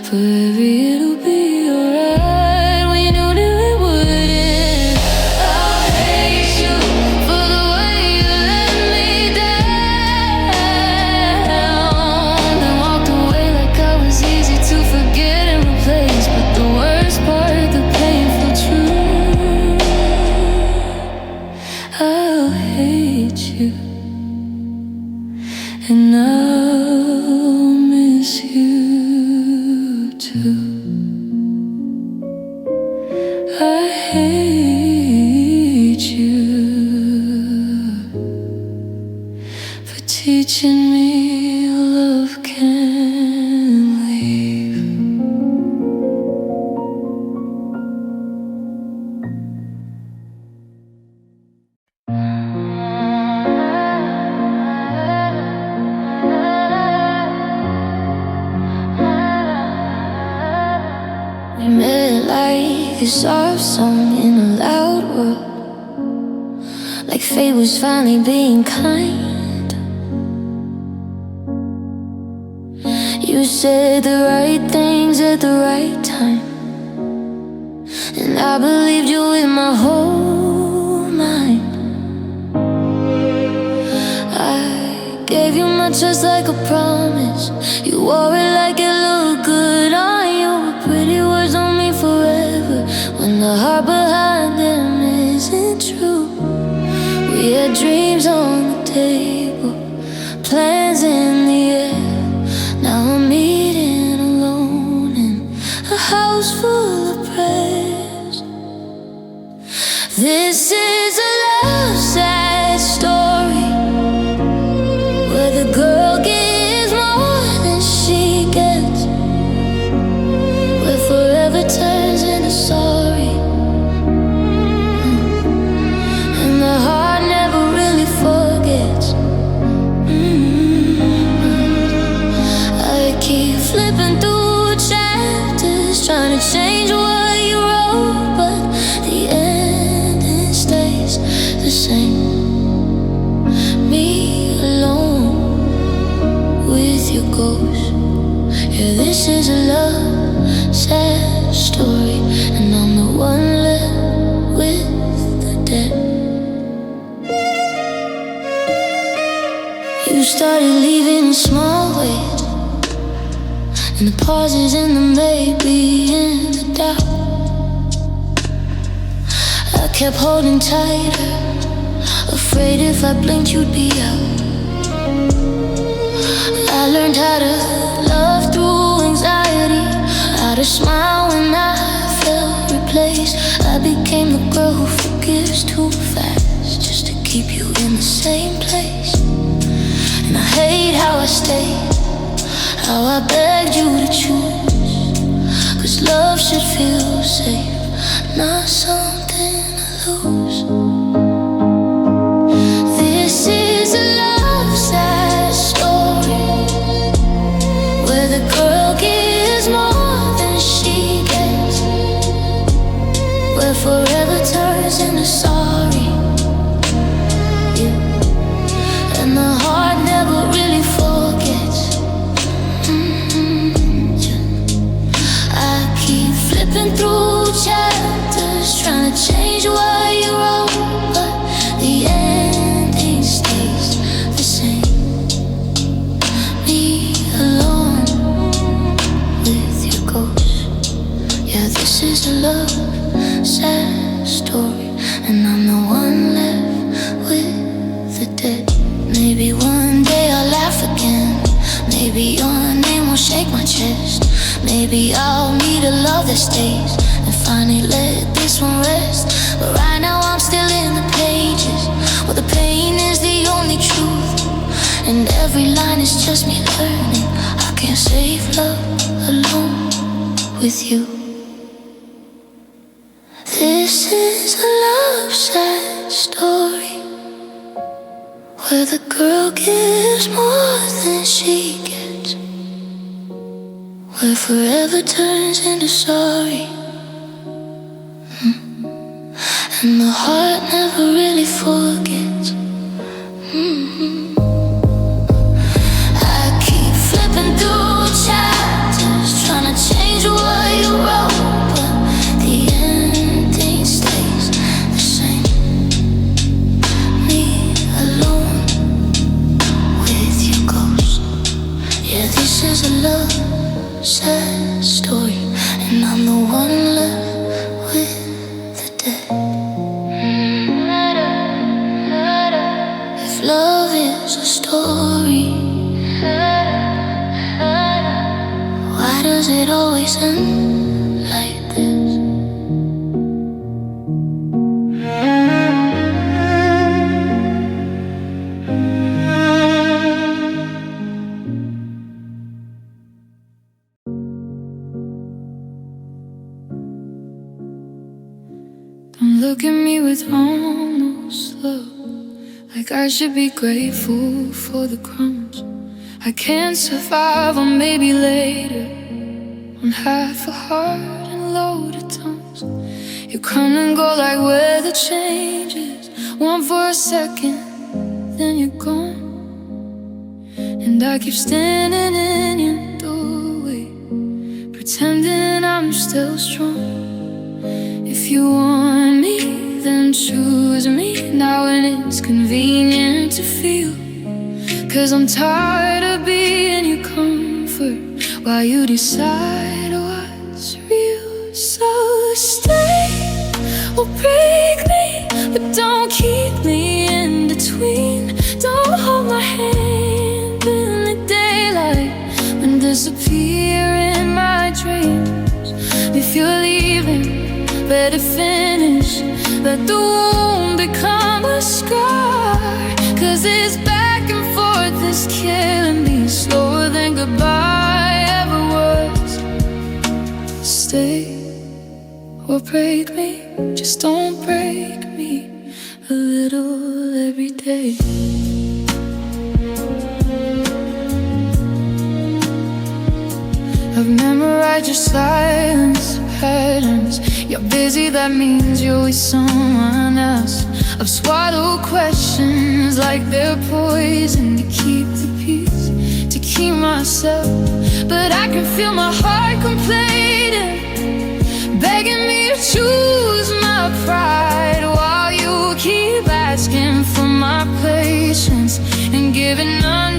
for every it'll be alright when you knew that it wouldn't. I'll hate you for the way you let me down, then walked away like I was easy to forget and replace. But the worst part, the painful truth. I'll hate you, and I'll miss you too. I hate you for teaching me love can leave. We met like a soft song in a loud world, like fate was finally being kind. You said the right things at the right time, and I believed you with my whole mind. I gave you my trust like a promise, you wore it like it looked good on you. Pretty words don't mean forever when the heart behind them isn't true. We had dreams on the table, plans in the air. Now I'm eating alone in a house full of prayers. This is a love sad story where the girl gives more than she gets, where forever turns into sorry, and the heart never really you started leaving in small ways, and the pauses and the maybe and the doubt. I kept holding tighter, afraid if I blinked you'd be out. I learned how to love through anxiety, how to smile when I felt replaced. I became the girl who forgives too fast, just to keep you in the same place. And I hate how I stayed, how I begged you to choose, 'cause love should feel safe, not something to lose. This is a love sad story, where the girl gives more than she gets, where forever turns into sorry, yeah. And the heart never really forgets. Yeah. I keep flipping through chapters, trying to change what you wrote, but the ending stays the same. Me alone with your ghost. Yeah, this is a love sad story, and I'm the one left with the dead. Maybe one day I'll laugh again, maybe your name will shake my chest. Maybe I'll meet a love that stays and finally let this one rest. But right now I'm still in the pages, where the pain is the only truth, and every line is just me learning I can't save love alone with you. This is a love sad story, where the girl gives more than she gets, where forever turns into sorry, and the heart never really forgets. I keep flipping through chapters, trying to change what you wrote, but the ending stays the same. Me alone with your ghost. Yeah, this is a love sad story, and I'm the one left with the dead. If love is a story, why does it always end like this? Don't look at me with almost love, like I should be grateful for the crumbs I can't survive on, maybe later, on half a heart and loaded tongues. You come and go like weather changes, one for a second, then you're gone. And I keep standing in your doorway, pretending I'm still strong. If you want me, then choose me now when it's convenient to feel. 'Cause I'm tired of being your comfort while you decide what's real. So stay or break me, but don't keep me in between. Don't hold my hand in the daylight and disappear in my dreams. If you're leaving, better finish, let the wound become a scar. 'Cause this back and forth is killing me, slower than goodbye ever was. Stay or break me, just don't break me a little every day. I've memorized your silence patterns. You're busy, that means you're with someone else. I've swallowed questions like they're poison to keep the peace, to keep myself. But I can feel my heart complaining, begging me to choose my pride, while you keep asking for my patience and giving none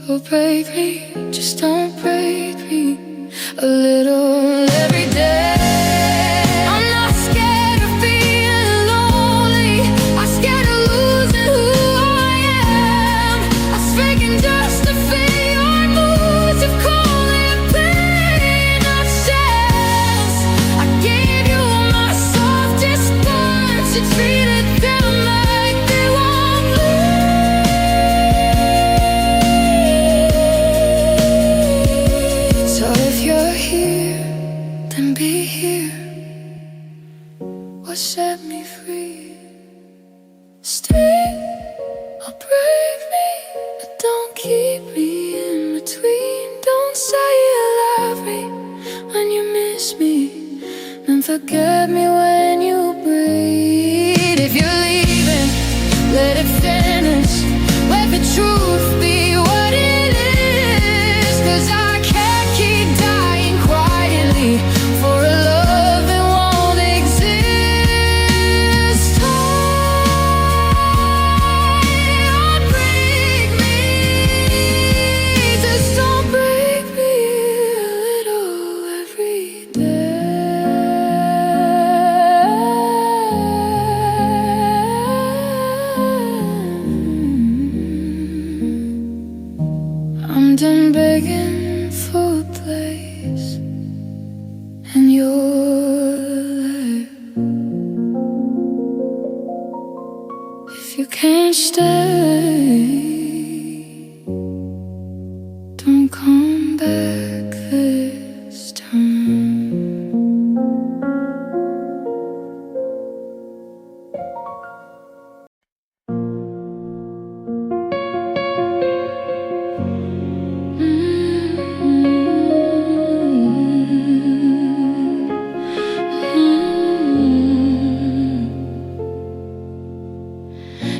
or break me, just don't break me a little every day. I'm not scared of being lonely, I'm scared of losing who I am. I speak in just to feel your moods of calling pain a chance. I gave you my softest parts, you treated them like they won't leave. So if you're here, then be here. What set me free? Stay or break me, but don't keep me in between. Don't say you love me when you miss me, and forget me when you breathe. If you're leaving, let it finish. Let the truth be what it is, 'cause I can't keep dying quietly for a love that won't exist. Don't break me, just don't break me a little every day. I'm done begging for a place in your life. If you can't stay, don't come back this time.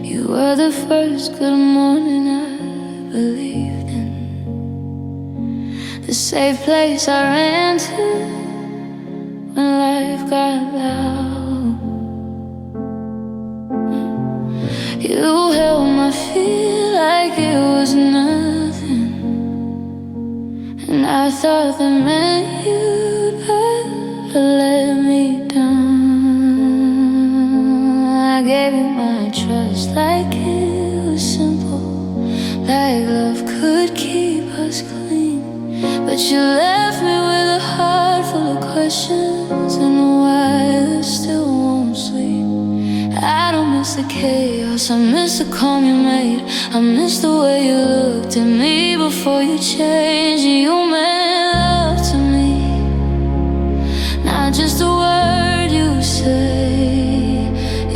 You were the first good morning I believed in, the safe place I ran to when life got loud. You held my fear like it was nothing, and I thought that meant you'd never let me down. I gave you my trust like it was simple, like love could keep us clean. But you left me with a heart full of questions and a why that still won't sleep. I don't miss the chaos, I miss the calm you made. I miss the way you looked at me before you changed. You meant love to me, not just a word you say.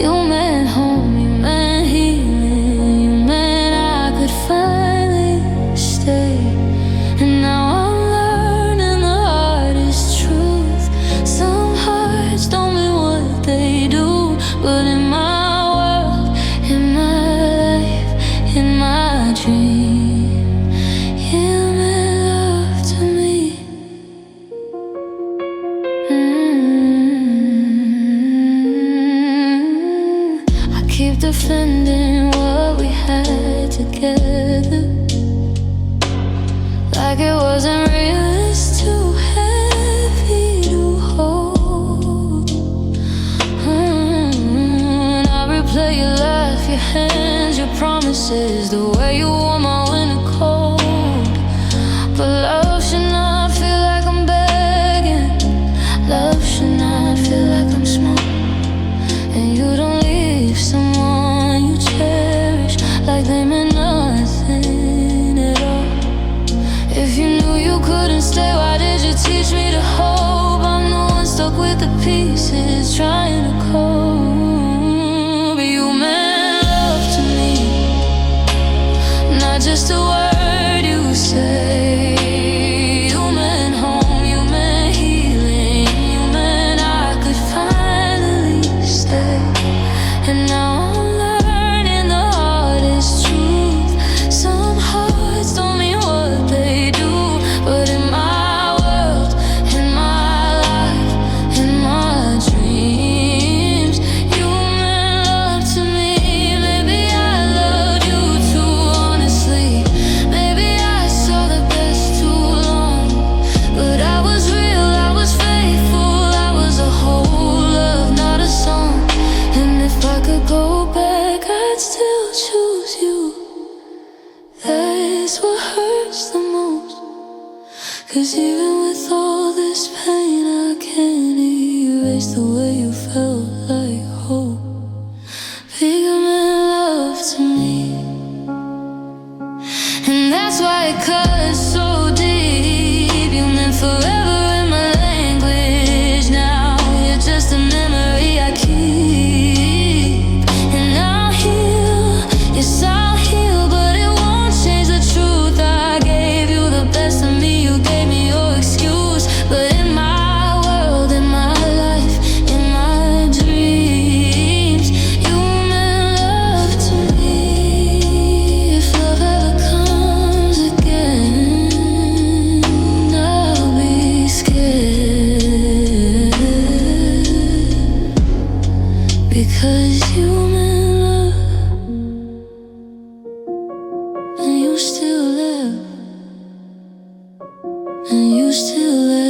You meant home, you meant healing, you meant I could finally stay. And now I'm learning the hardest truth. Some hearts don't mean what they do, but in my world, in my life, in my dream, you meant love to me. I keep defending what we had together, like it wasn't real, it's too heavy to hold. I replay your laugh, your hands, your promises, the way you wore my winter coat. But love should not feel like I'm begging, love should not feel like I'm small. And you don't leave someone you cherish like they meant nothing at all. If you knew you couldn't stay, why did you teach me to hope? I'm the one stuck with the pieces, trying to cope. But you meant love to me, not just a word you say. You meant home, you meant healing, you meant I could finally stay. And now I'm learning the hardest truth. Some hearts don't mean what they do, but in my world, in my life, in my dreams, you meant love to me. Maybe I loved you too honestly. lose you. That's what hurts the most. 'Cause even with all this pain, I can't erase the way you felt like hope. Becoming love to me. And that's why it cuts so deep. You meant forever in my language. Now you're just a memory I keep. And I'll heal, yes I'll heal, but it won't change the truth. I gave you the best of me, you gave me your excuse. But in my world, in my life, in my dreams, you meant love to me. If love ever comes again, I'll be scared. Because you meant love, and you still live, and you still live.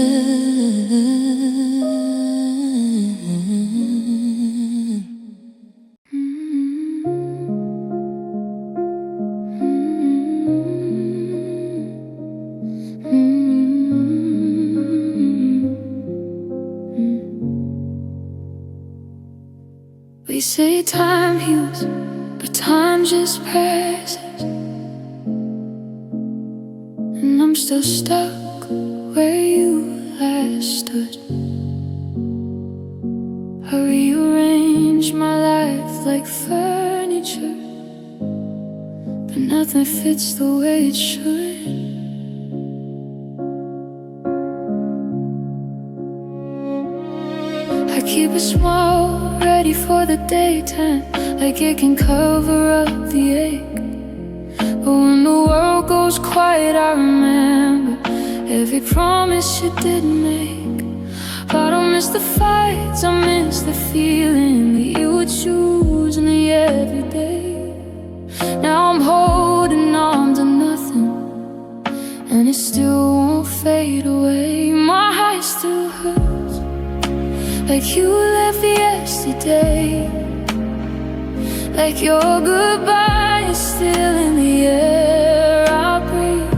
We say time heals, but time just passes, and I'm still stuck where you last stood. I rearrange my life like furniture, but nothing fits the way it should. I keep it small, ready for the daytime, like it can cover up the ache. But when the world goes quiet, I remember every promise you didn't make. But I miss the fights, I miss the feeling that you would choose in the everyday. Now I'm holding on to nothing, and it still won't fade away. My heart still hurts, like you left yesterday. Like your goodbye is still in the air I breathe.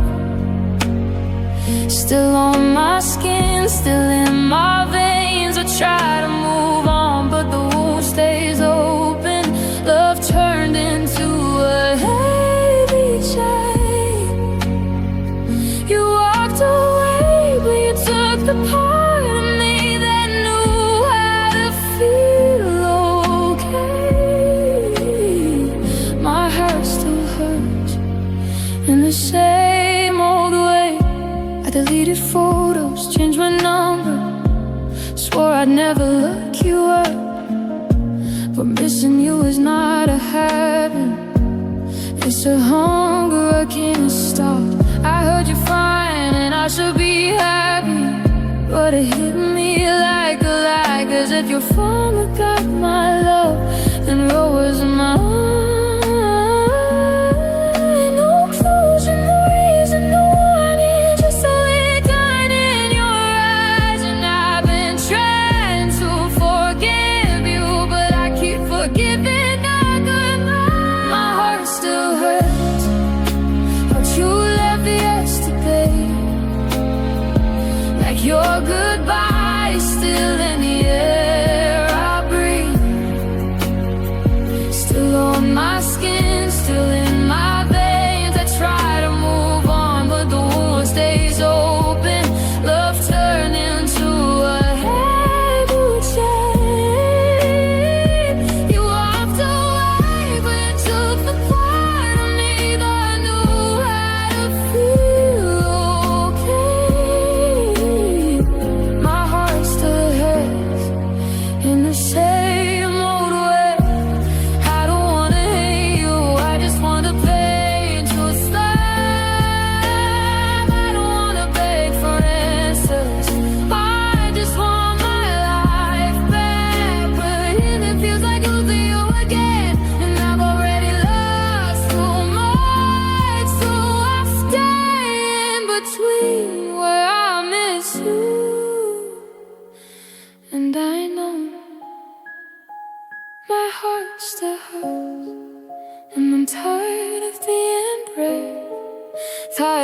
Still on my skin, still in my veins. I try to move on, but the wound stays open. Love turned into a heavy chain. You walked away, but you took the part of me that knew how to feel okay. My heart still hurts in the same old way. I deleted photos, changed my number, swore I'd never look you up. But missing you is not a habit, it's a hunger I can't stop. I heard you're fine and I should be happy, but it hit me like a lie. 'Cause if your father got my love, then what was mine? No closure, no reason, no warning, just a lit gun in your eyes. And I've been trying to forgive you, but I keep forgiving our goodbye. My heart still hurts, but you left yesterday. Like your goodbye is still in the air I breathe. Still on my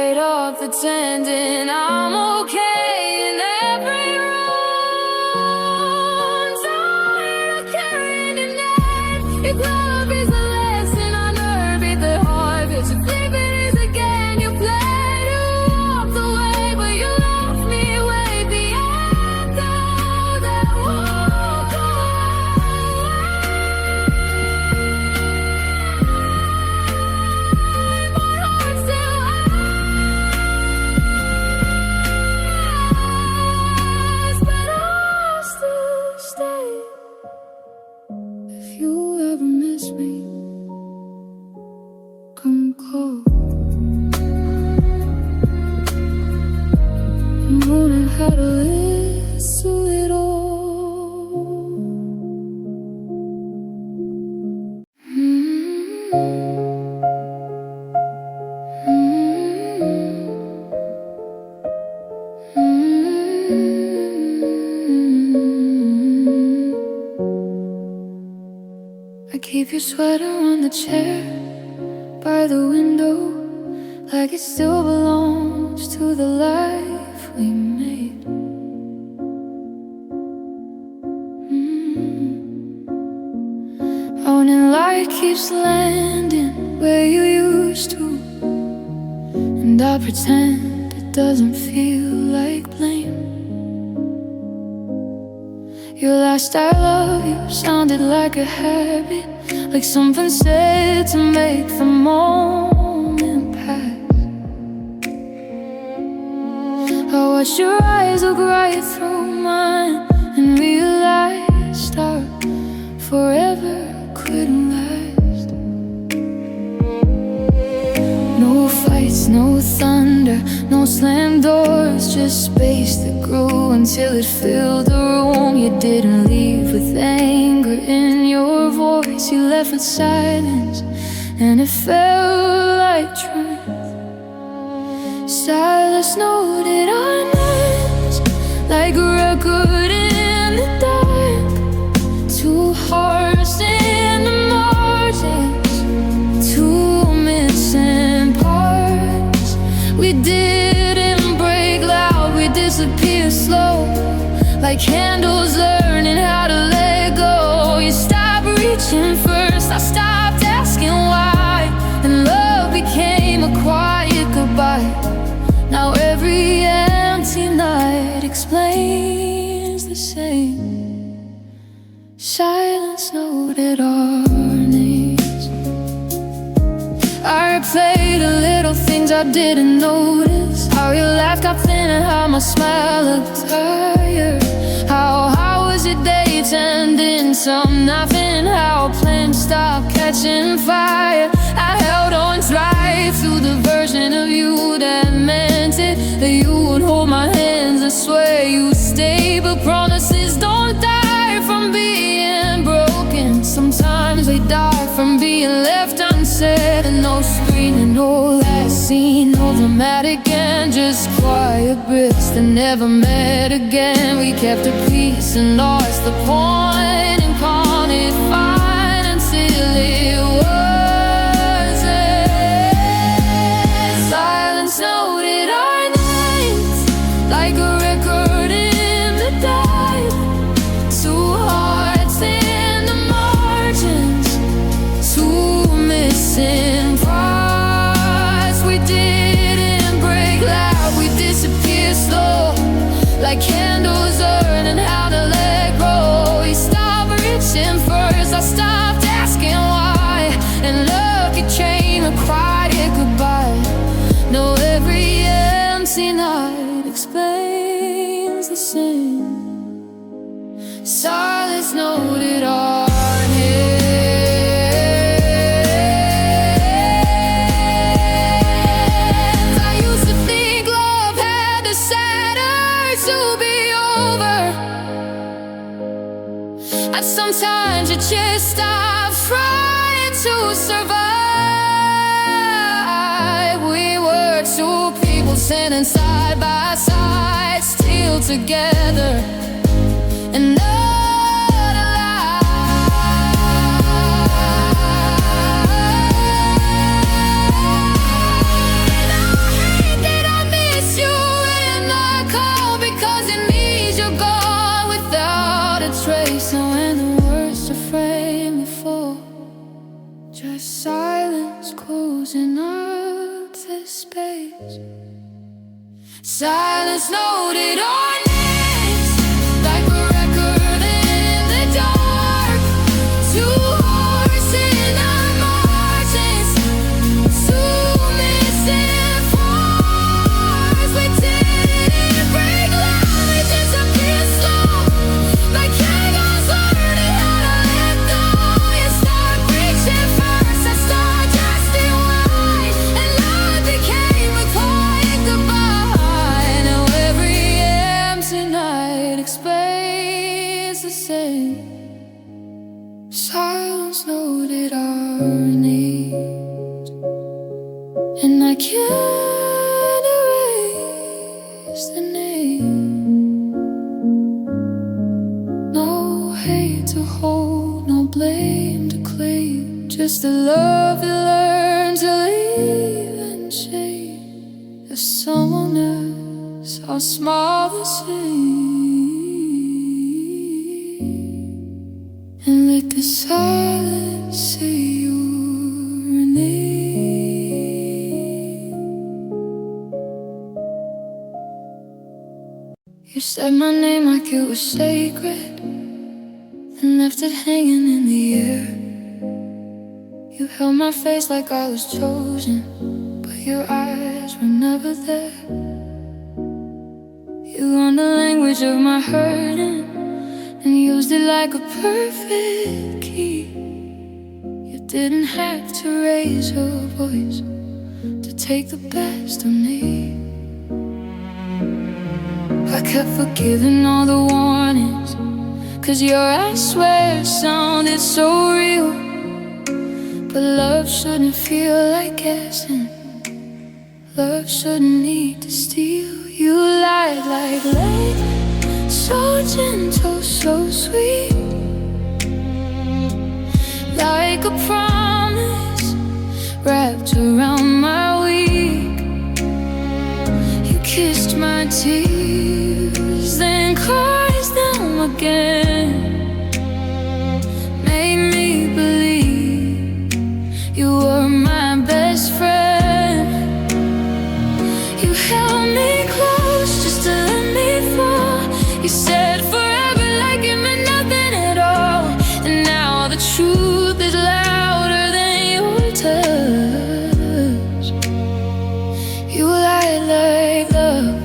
right off pretending I'm okay in every room. Tired of carrying your name. Your glove is a lesson on earth, beat the heart, but you think it is again. You played, you walked away, but you left me with the echo that won't go away. My heart still hurts, but I'll still stay. If you ever miss me, come call. I'm learning how to live through it all. I keep your sweater on the chair by the window, like it still belongs to the life we made. Morning light keeps landing where you used to, and I pretend it doesn't feel like blame. Your last I love you sounded like a habit, like something said to make the moment pass. I watched your eyes look right through mine and realized our forever couldn't last. No fights, no thunder, no slammed doors, just space that grew until it filled the room. You didn't leave with anger in your voice, you left with silence, and it felt like truth. Silence noted our names like a record in the dark. Two hearts in the margins, two missing parts. We didn't break loud, we disappeared slow, like candles learning how to let go. You stopped reaching first, I stopped asking why, and love became a quiet goodbye. Now every empty night explains the same. Silence noted our names. I replayed the little things I didn't notice, how your laugh got thin and how my smile looked tired. How was your day turned into nothing, how plans stopped catching fire. I held on tight through the version of you that meant it, that you would hold my hands. I swear you stay, but promises don't die from being broken. Sometimes they die from being left unsaid. And no screening, no last scene, no dramatic end, just quiet breaths that never met again. We kept the peace and lost the point and called it fine until it wasn't. Silence noted our names like a record in the dark. Two hearts in the margins, two missing parts. We didn't break loud, we disappeared slow, like candles learning how to let go. You stopped reaching first, I stopped asking why, and love became a quiet goodbye. No, every empty night explains the same. Silence noted our names. I used to think love had to settle to be over, and sometimes you just stop trying to survive. We were two people standing side by side, still together, and not alive. I hate using up this space. Silence noted our names like a record in the dark. Two hearts in our margins, two missing parts. We didn't break love, it disappeared slow. Like angels learning how to let go. You start reaching first, I start dressing wide, and love became a quiet goodbye. Now every empty night explains the same. Silence noted our needs, and I can't erase the name. No hate to hold, no blame to claim, just a love that learned to leave in shame. If someone else, I'll smile the same and let the silence say your name. You said my name like it was sacred and left it hanging in the air. You held my face like I was chosen, but your eyes were never there. You learned the language of my hurting and used it like a perfect key. You didn't have to raise your voice to take the best of me. I kept forgiving all the warnings, 'cause your I swear sounded so real. But love shouldn't feel like guessing, love shouldn't need to steal. You lied like late, so gentle, so sweet, like a promise wrapped around my week. You kissed my tears, then closed them again. Made me believe you were my best friend. You held me close just to let me fall. You said forever like it meant nothing at all. And now the truth is louder than your touch. You lied like love,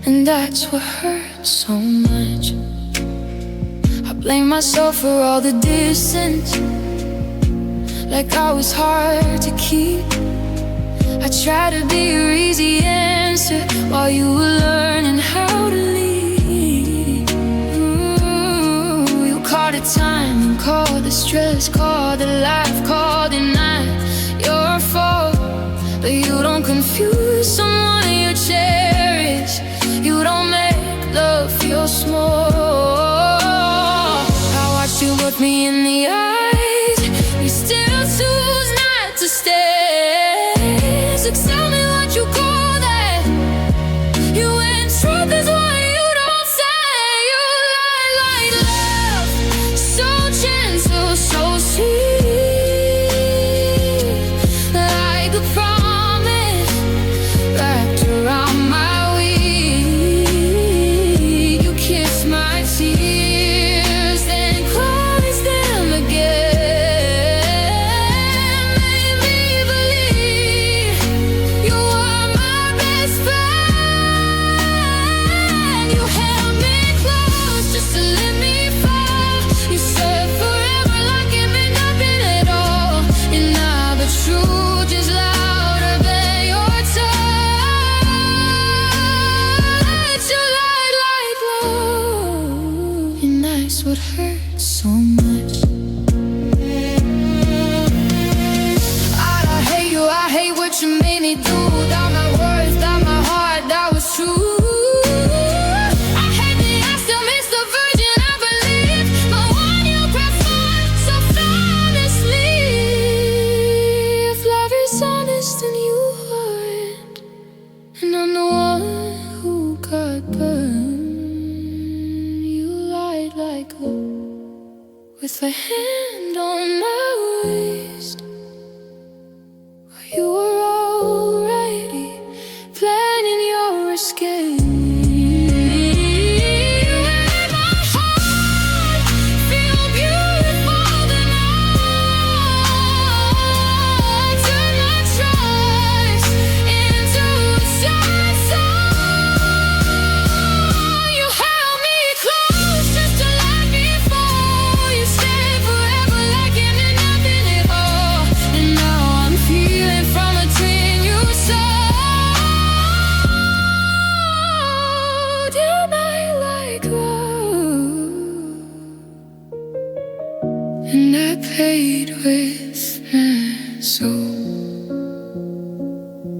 and that's what hurts so much. I blame myself for all the distance, like I was hard to keep. I tried to be your easy answer while you were learning how to leave. You called it time and called it stress, called it life, called it night. Your fault, but you don't confuse someone you cherish. You don't make love feel small. I watched you look me in the eyes, you still choose not to stay. So tell me what you call that. You and truth is what you don't say. You lie like love, so gentle, so sweet, like a promise wrapped around my week. You kissed my tears, then closed them again. Made me believe you were my best friend. You held me close just to let me fall. You said forever like it meant nothing at all. And now the truth is louder than your touch. You lied like love, and that's what hurts so much. I hate you, I hate what you made me do. Without my words, without my heart, that was true. I hate that I still miss the virgin I believed, but one you pressed on so flawlessly. If love is honest and you aren't, and I'm the one who got burned. You lied like love, with a hand on my waist, So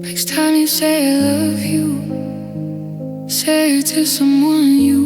next time you say I love you, say it to someone you